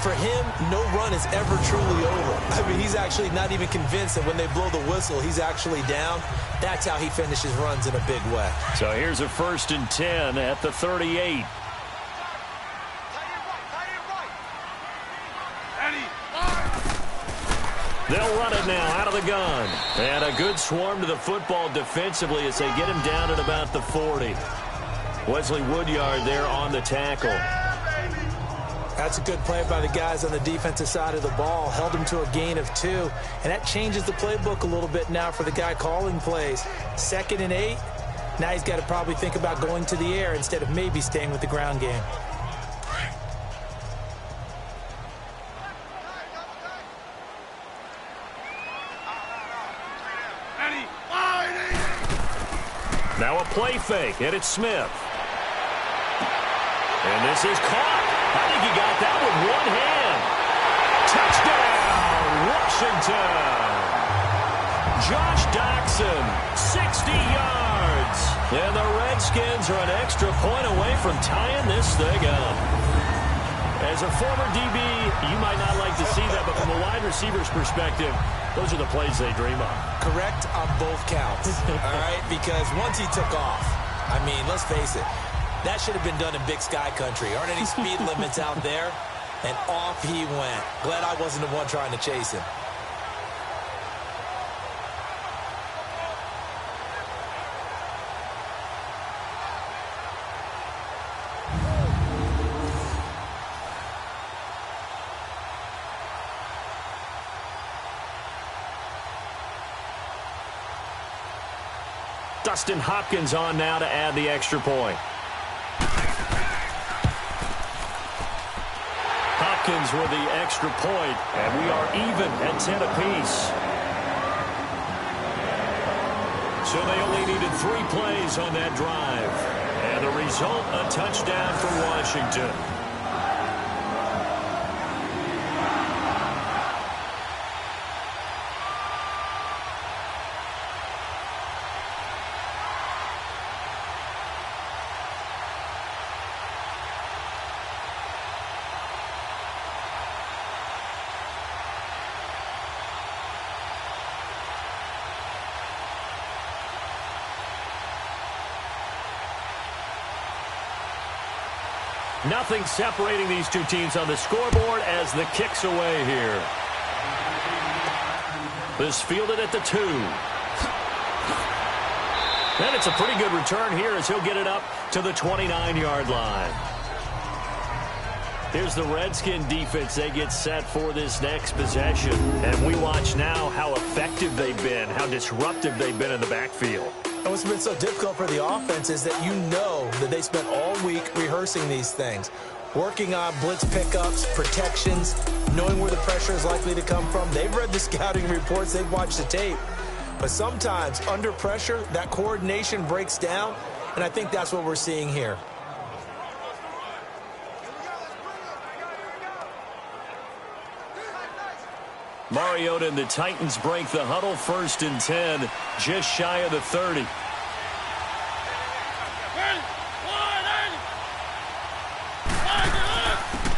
For him, no run is ever truly over. I mean, he's actually not even convinced that when they blow the whistle, he's actually down. That's how he finishes runs in a big way. So here's a 1st and 10 at the 38. They'll run it now out of the gun. And a good swarm to the football defensively as they get him down at about the 40. Wesley Woodyard there on the tackle. That's a good play by the guys on the defensive side of the ball. Held him to a gain of 2. And that changes the playbook a little bit now for the guy calling plays. 2nd and 8. Now he's got to probably think about going to the air instead of maybe staying with the ground game. Now a play fake, and it's Smith. And this is caught. I think he got that with one hand. Touchdown, Washington. Josh Doxson, 60 yards. And the Redskins are an extra point away from tying this thing up. As a former DB, you might not like to see that, but from a wide receiver's perspective, those are the plays they dream of. Correct on both counts, all right? Because once he took off, I mean, let's face it, that should have been done in Big Sky Country. Aren't any speed limits out there? And off he went. Glad I wasn't the one trying to chase him. Dustin Hopkins on now to add the extra point. Hopkins with the extra point, and we are even at 10 apiece. So they only needed 3 plays on that drive. And the result, a touchdown for Washington. Nothing separating these two teams on the scoreboard as the kick's away here. This fielded at the 2. And it's a pretty good return here as he'll get it up to the 29-yard line. Here's the Redskin defense. They get set for this next possession. And we watch now how effective they've been, how disruptive they've been in the backfield. And what's been so difficult for the offense is that you know that they spent all week rehearsing these things, working on blitz pickups, protections, knowing where the pressure is likely to come from. They've read the scouting reports. They've watched the tape. But sometimes, under pressure, that coordination breaks down, and I think that's what we're seeing here. Mariota and the Titans break the huddle, 1st and 10, just shy of the 30.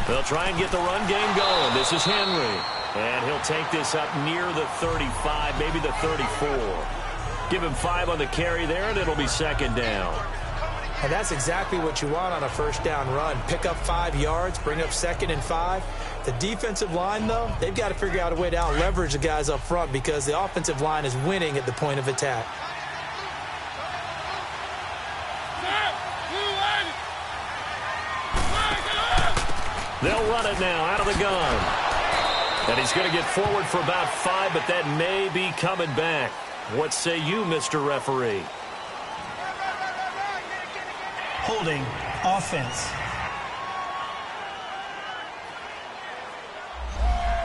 They'll try and get the run game going. This is Henry. And he'll take this up near the 35, maybe the 34. Give him 5 on the carry there, and it'll be 2nd down. And that's exactly what you want on a 1st down run. Pick up 5 yards, bring up 2nd and 5. The defensive line, though, they've got to figure out a way to out-leverage the guys up front because the offensive line is winning at the point of attack. They'll run it now out of the gun. And he's going to get forward for about 5, but that may be coming back. What say you, Mr. Referee? Holding offense.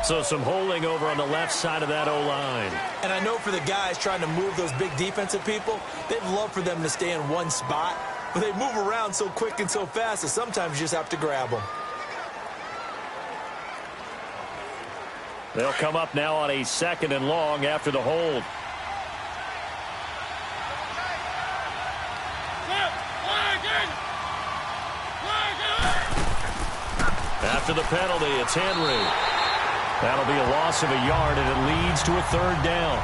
So some holding over on the left side of that O-line. And I know for the guys trying to move those big defensive people, they'd love for them to stay in one spot, but they move around so quick and so fast that sometimes you just have to grab them. They'll come up now on a 2nd and long after the hold. After the penalty, it's Henry. That'll be a loss of a yard, and it leads to a 3rd down.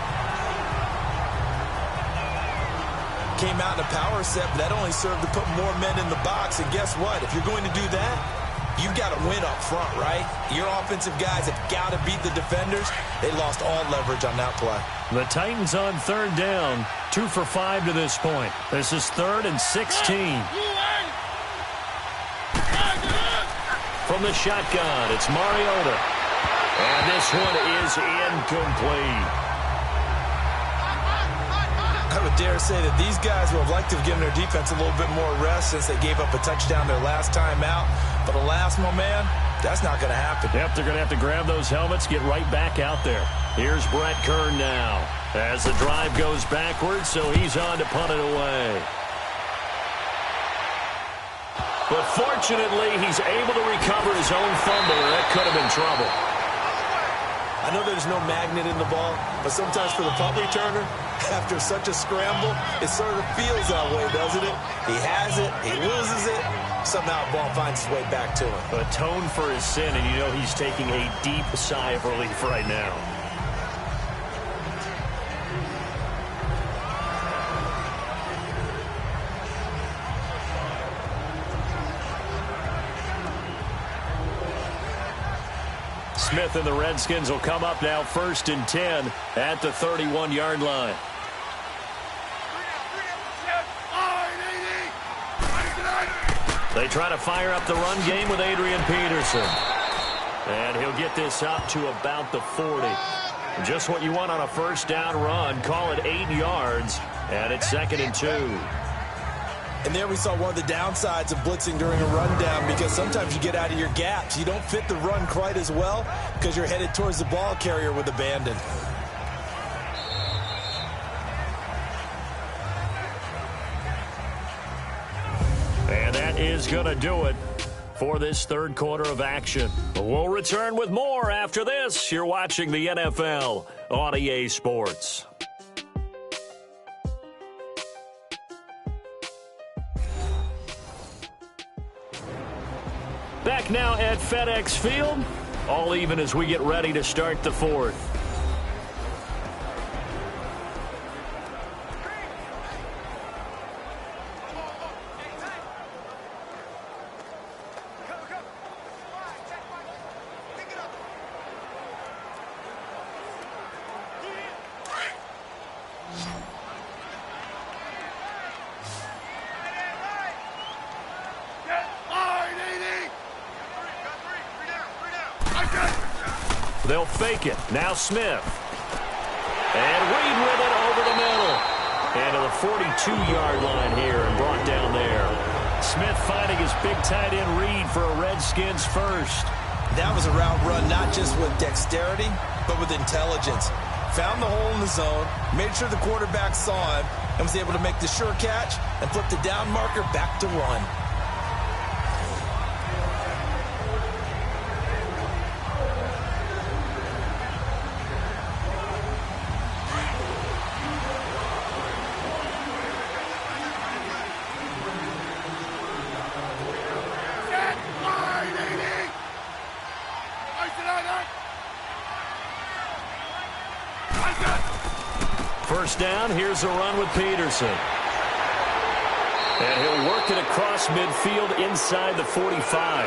Came out in a power set, but that only served to put more men in the box. And guess what? If you're going to do that, you've got to win up front, right? Your offensive guys have got to beat the defenders. They lost all leverage on that play. The Titans on 3rd down, 2 for 5 to this point. This is 3rd and 16. From the shotgun, it's Mariota. And this one is incomplete. I would dare say that these guys would have liked to have given their defense a little bit more rest since they gave up a touchdown their last time out. But alas, my man, that's not going to happen. Yep, they're going to have to grab those helmets, get right back out there. Here's Brett Kern now as the drive goes backwards, so he's on to punt it away. But fortunately, he's able to recover his own fumble, or that could have been trouble. I know there's no magnet in the ball, but sometimes for the punt returner, after such a scramble, it sort of feels that way, doesn't it? He has it, he loses it, somehow the ball finds its way back to him. Atone for his sin, and you know he's taking a deep sigh of relief right now. Smith and the Redskins will come up now 1st and 10 at the 31-yard line. They try to fire up the run game with Adrian Peterson. And he'll get this up to about the 40. Just what you want on a 1st down run. Call it 8 yards. And it's 2nd and 2. And there we saw one of the downsides of blitzing during a rundown, because sometimes you get out of your gaps. You don't fit the run quite as well because you're headed towards the ball carrier with abandon. And that is going to do it for this third quarter of action. We'll return with more after this. You're watching the NFL on EA Sports. Back now at FedEx Field, all even as we get ready to start the fourth. They'll fake it. Now Smith. And Reed with it over the middle. And to the 42-yard line here and brought down there. Smith finding his big tight end Reed for a Redskins first. That was a route run not just with dexterity, but with intelligence. Found the hole in the zone, made sure the quarterback saw him, and was able to make the sure catch and flip the down marker back to run. First down, here's a run with Peterson. And he'll work it across midfield inside the 45.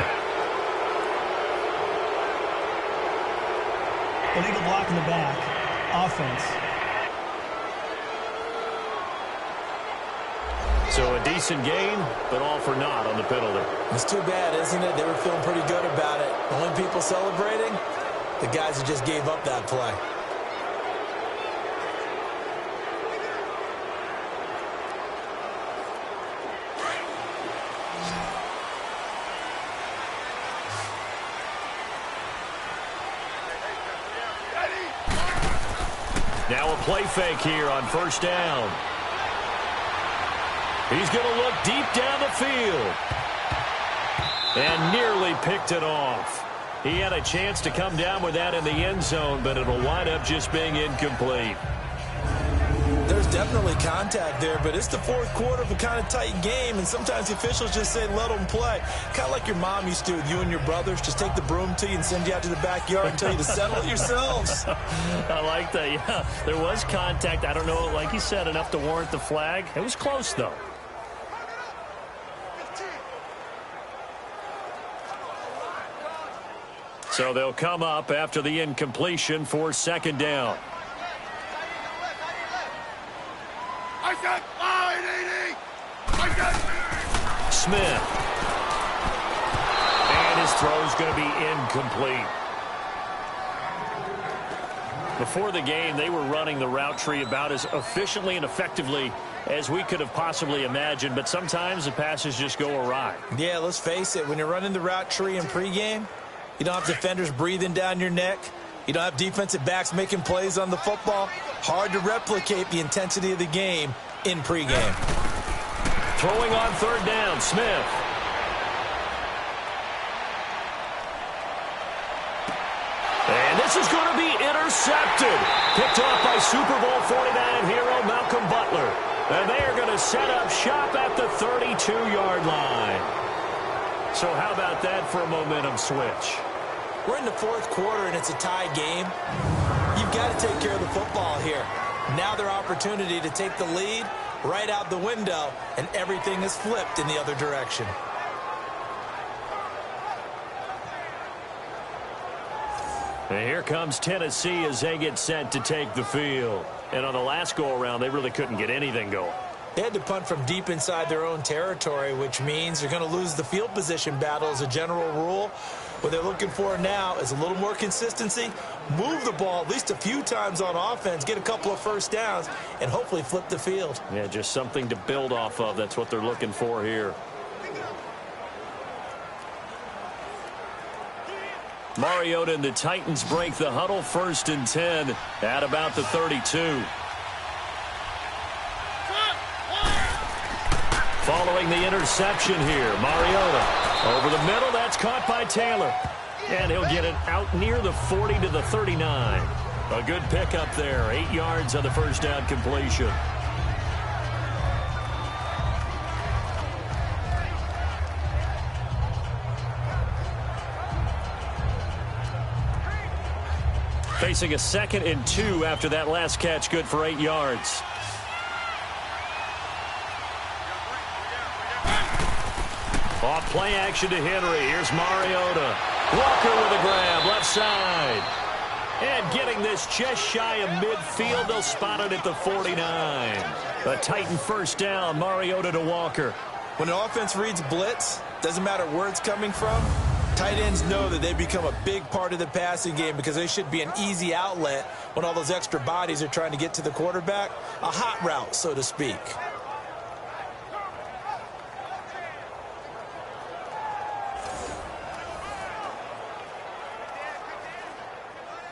Illegal block in the back. Offense. So a decent gain, but all for naught on the penalty. It's too bad, isn't it? They were feeling pretty good about it. Only people celebrating, the guys who just gave up that play. Now a play fake here on first down. He's going to look deep down the field. And nearly picked it off. He had a chance to come down with that in the end zone, but it'll wind up just being incomplete. There's definitely contact there, but it's the fourth quarter of a kind of tight game, and sometimes the officials just say, let them play. Kind of like your mom used to with you and your brothers. Just take the broom to you and send you out to the backyard and tell you to settle it yourselves. I like that, yeah. There was contact. I don't know, like you said, enough to warrant the flag. It was close, though. So they'll come up after the incompletion for second down. Smith. And his throw's going to be incomplete. Before the game, they were running the route tree about as efficiently and effectively as we could have possibly imagined, but sometimes the passes just go awry. Yeah, let's face it. When you're running the route tree in pregame, you don't have defenders breathing down your neck. You don't have defensive backs making plays on the football. Hard to replicate the intensity of the game in pregame. Throwing on third down, Smith. And this is going to be intercepted. Picked off by Super Bowl 49 hero Malcolm Butler. And they are going to set up shop at the 32-yard line. So how about that for a momentum switch? We're in the fourth quarter, and it's a tie game. You've got to take care of the football here. Now their opportunity to take the lead right out the window, and everything is flipped in the other direction. And here comes Tennessee as they get set to take the field. And on the last go-around, they really couldn't get anything going. They had to punt from deep inside their own territory, which means they're going to lose the field position battle as a general rule. What they're looking for now is a little more consistency, move the ball at least a few times on offense, get a couple of first downs, and hopefully flip the field. Yeah, just something to build off of. That's what they're looking for here. Mariota and the Titans break the huddle, 1st and 10 at about the 32. Following the interception here, Mariota over the middle. That's caught by Taylor. And he'll get it out near the 40 to the 39. A good pickup there. 8 yards on the first down completion. Facing a 2nd and 2 after that last catch, good for 8 yards. Off play action to Henry. Here's Mariota. Walker with a grab, left side. And getting this just shy of midfield. They'll spot it at the 49. A Titan first down, Mariota to Walker. When an offense reads blitz, doesn't matter where it's coming from, tight ends know that they become a big part of the passing game because they should be an easy outlet when all those extra bodies are trying to get to the quarterback. A hot route, so to speak.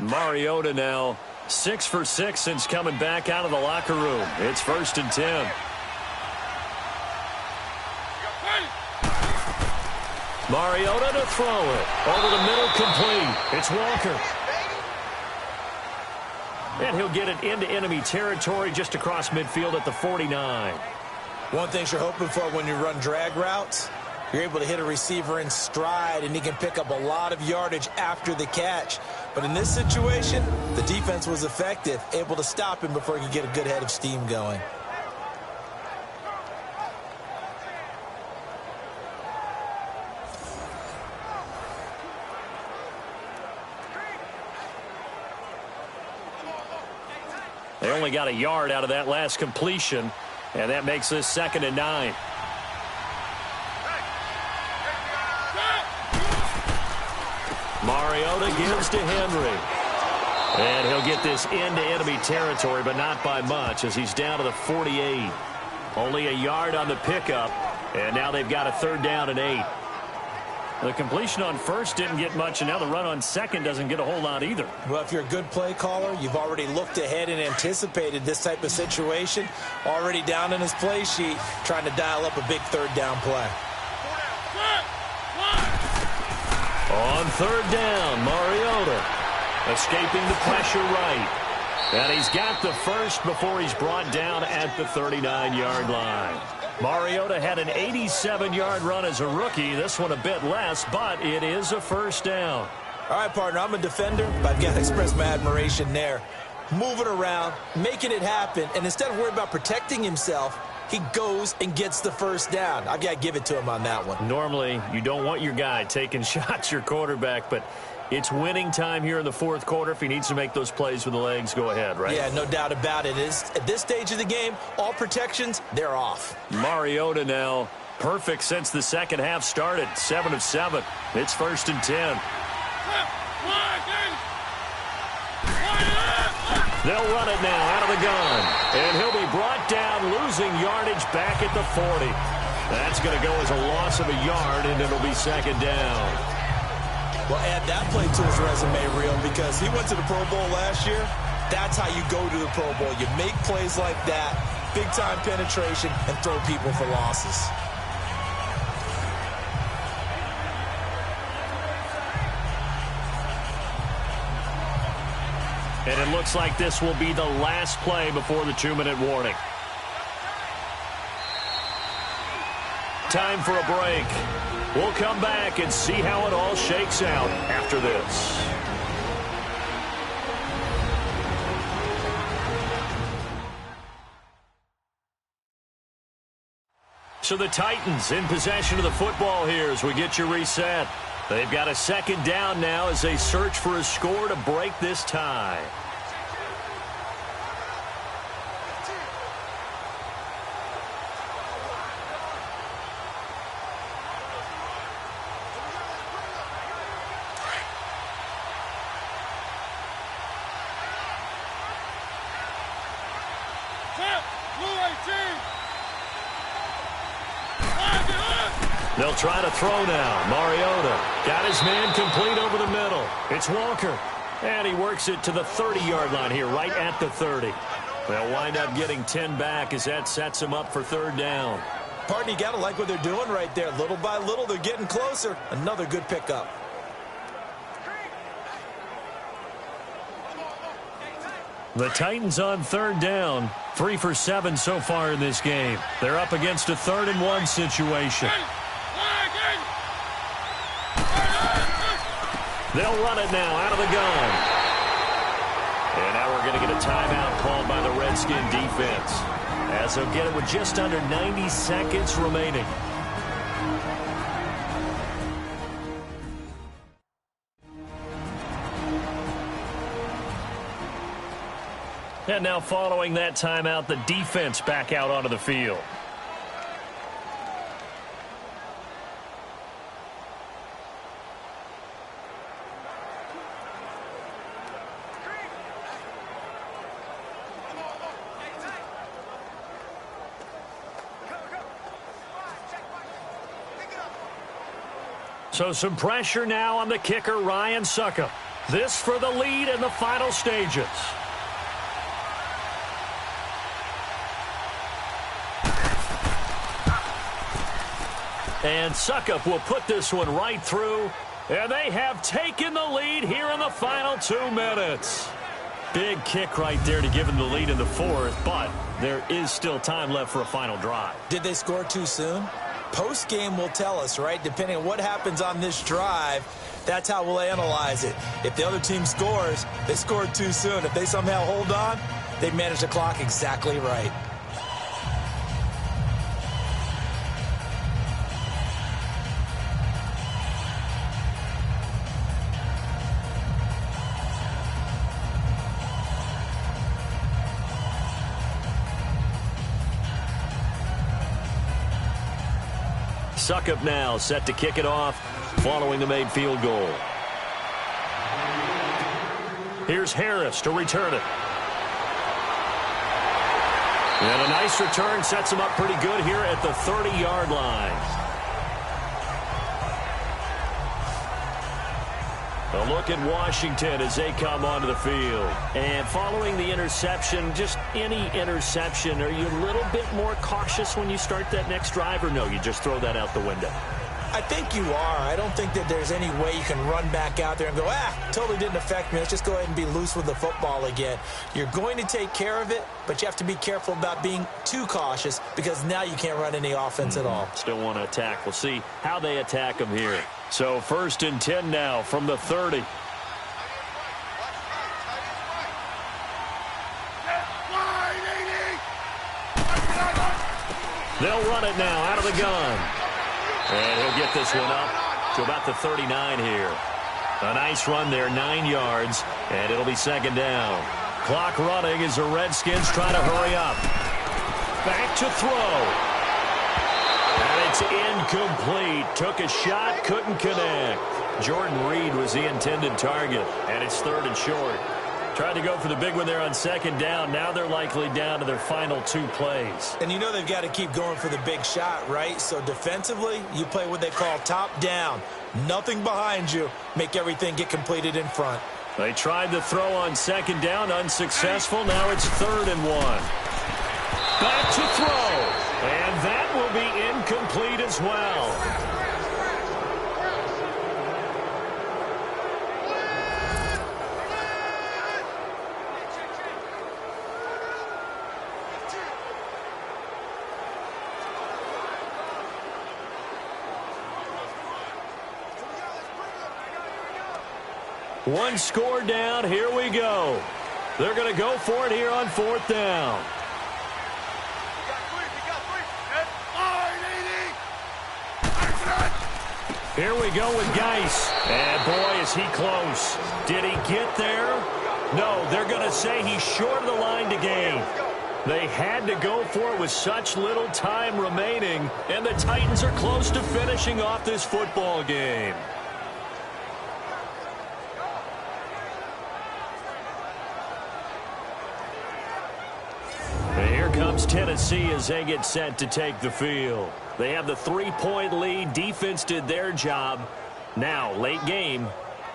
Mariota now 6 for 6 since coming back out of the locker room. It's 1st and 10. Mariota to throw it. Over the middle, complete. It's Walker. And he'll get it into enemy territory just across midfield at the 49. One thing you're hoping for when you run drag routes, you're able to hit a receiver in stride, and he can pick up a lot of yardage after the catch. But in this situation, the defense was effective, able to stop him before he could get a good head of steam going. They only got a yard out of that last completion, and that makes this 2nd and 9. Mariota gives to Henry. And he'll get this into enemy territory, but not by much as he's down to the 48. Only a yard on the pickup, and now they've got a 3rd down and 8. The completion on first didn't get much, and now the run on second doesn't get a whole lot either. Well, if you're a good play caller, you've already looked ahead and anticipated this type of situation. Already down in his play sheet, trying to dial up a big 3rd down play. On 3rd down, Mariota escaping the pressure right. And he's got the first before he's brought down at the 39-yard line. Mariota had an 87-yard run as a rookie. This one a bit less, but it is a 1st down. All right, partner, I'm a defender, but I've got to express my admiration there. Moving around, making it happen, and instead of worrying about protecting himself, he goes and gets the 1st down. I've got to give it to him on that one. Normally, you don't want your guy taking shots, your quarterback, but it's winning time here in the 4th quarter. If he needs to make those plays with the legs, go ahead, right? Yeah, no doubt about it. At this stage of the game, all protections, they're off. Mariota now perfect since the second half started. 7 of 7. It's 1st and 10. They'll run it now out of the gun. And he'll be brought down, losing yardage back at the 40. That's going to go as a loss of a yard, and it'll be 2nd down. Well, add that play to his resume, Real, because he went to the Pro Bowl last year. That's how you go to the Pro Bowl. You make plays like that, big-time penetration, and throw people for losses. And it looks like this will be the last play before the 2-minute warning. Time for a break. We'll come back and see how it all shakes out after this. So the Titans in possession of the football here as we get you reset. They've got a 2nd down now as they search for a score to break this tie. They'll try to throw now. Mariota got his man complete over the middle. It's Walker. And he works it to the 30-yard line here, right at the 30. They'll wind up getting 10 back as that sets them up for third down. Partner, you got to like what they're doing right there. Little by little, they're getting closer. Another good pickup. The Titans on third down. 3 for 7 so far in this game. They're up against a 3rd and 1 situation. They'll run it now out of the gun. And now we're going to get a timeout called by the Redskin defense, as they'll get it with just under 90 seconds remaining. And now following that timeout, the defense back out onto the field. So some pressure now on the kicker, Ryan Suckup. This for the lead in the final stages. And Suckup will put this one right through. And they have taken the lead here in the final 2 minutes. Big kick right there to give them the lead in the 4th, but there is still time left for a final drive. Did they score too soon? Post-game will tell us, right? Depending on what happens on this drive, that's how we'll analyze it. If the other team scores, they scored too soon. If they somehow hold on, they manage the clock exactly right. Suckup now set to kick it off following the made field goal. Here's Harris to return it. And a nice return sets him up pretty good here at the 30-yard line. A look at Washington as they come onto the field. And following the interception, just any interception, are you a little bit more cautious when you start that next drive, or no, you just throw that out the window? I think you are. I don't think that there's any way you can run back out there and go, totally didn't affect me. Let's just go ahead and be loose with the football again. You're going to take care of it, but you have to be careful about being too cautious because now you can't run any offense at all. Still want to attack. We'll see how they attack them here. So 1st and 10 now from the 30. They'll run it now out of the gun. And he'll get this one up to about the 39 here. A nice run there, 9 yards, and it'll be 2nd down. Clock running as the Redskins try to hurry up. Back to throw. And it's incomplete. Took a shot, couldn't connect. Jordan Reed was the intended target, and it's 3rd and short. Tried to go for the big one there on 2nd down. Now they're likely down to their final 2 plays. And you know they've got to keep going for the big shot, right? So defensively, you play what they call top down. Nothing behind you. Make everything get completed in front. They tried to throw on 2nd down, unsuccessful. Now it's 3rd and 1. Back to throw. And that will be incomplete as well. One score down. Here we go. They're going to go for it here on 4th down. Here we go with Geis. And boy, is he close. Did he get there? No, they're going to say he's short of the line to gain. They had to go for it with such little time remaining, and the Titans are close to finishing off this football game. comes Tennessee as they get set to take the field. They have the 3-point lead. Defense did their job. Now, late game,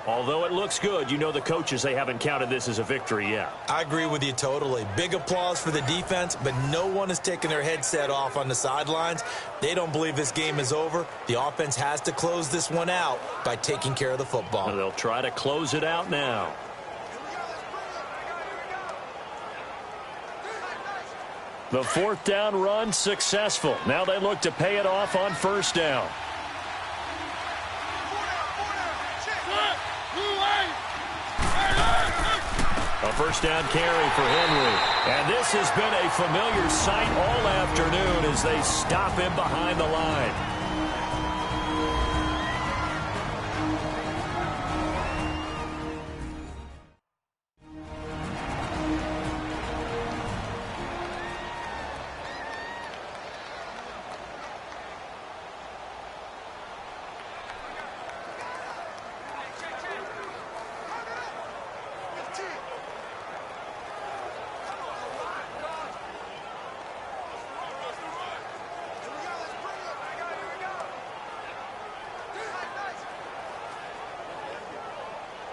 although it looks good, you know the coaches, they haven't counted this as a victory yet. I agree with you totally. Big applause for the defense, but no one is taking their headset off on the sidelines. They don't believe this game is over. The offense has to close this one out by taking care of the football. And they'll try to close it out now. The 4th down run successful. Now they look to pay it off on 1st down. A 1st down carry for Henry. And this has been a familiar sight all afternoon as they stop him behind the line.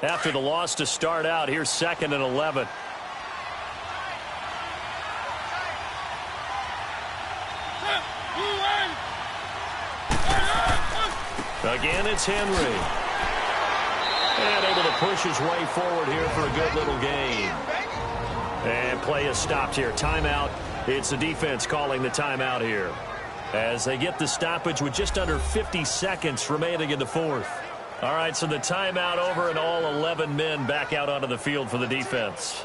After the loss to start out, here's 2nd and 11. Again, it's Henry. And able to push his way forward here for a good little gain. And play is stopped here. Timeout. It's the defense calling the timeout here, as they get the stoppage with just under 50 seconds remaining in the 4th. All right, so the timeout over and all 11 men back out onto the field for the defense.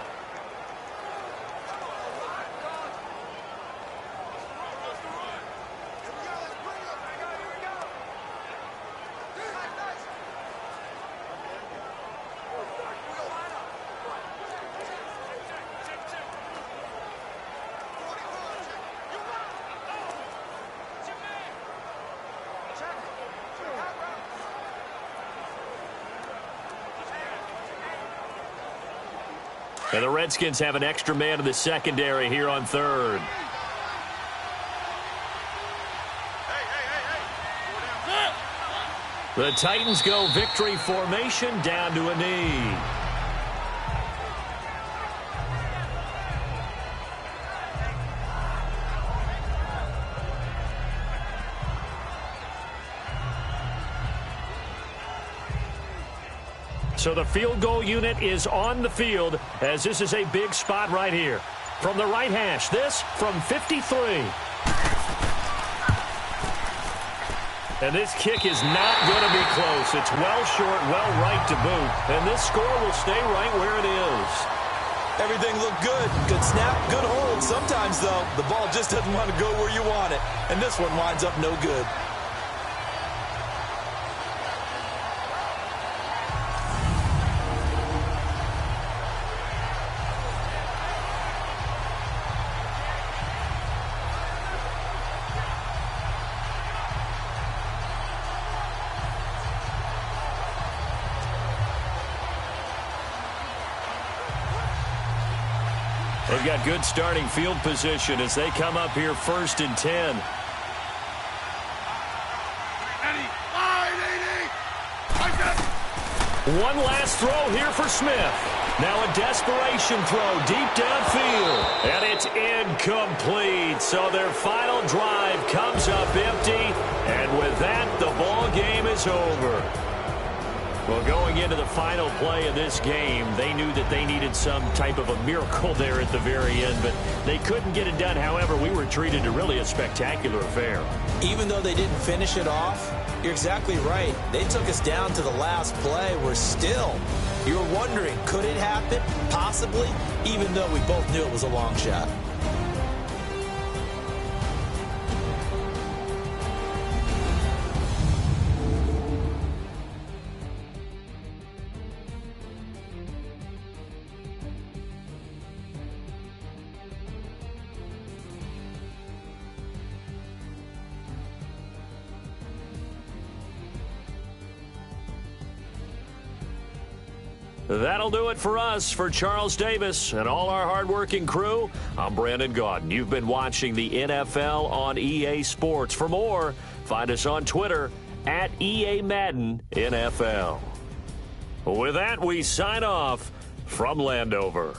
And the Redskins have an extra man in the secondary here on 3rd. The Titans go victory formation down to a knee. So the field goal unit is on the field, as this is a big spot right here. From the right hash, this from 53. And this kick is not going to be close. It's well short, well right to boot. And this score will stay right where it is. Everything looked good. Good snap, good hold. Sometimes, though, the ball just doesn't want to go where you want it. And this one winds up no good. They've got good starting field position as they come up here 1st and 10. One last throw here for Smith. Now a desperation throw deep downfield. And it's incomplete. So their final drive comes up empty. And with that, the ball game is over. Well, going into the final play of this game, they knew that they needed some type of a miracle there at the very end, but they couldn't get it done. However, we were treated to really a spectacular affair. Even though they didn't finish it off, you're exactly right. They took us down to the last play. We're still, you're wondering, could it happen? Possibly, even though we both knew it was a long shot. That'll do it for us. For Charles Davis and all our hardworking crew, I'm Brandon Gaudin. You've been watching the NFL on EA Sports. For more, find us on Twitter at EA Madden NFL. With that, we sign off from Landover.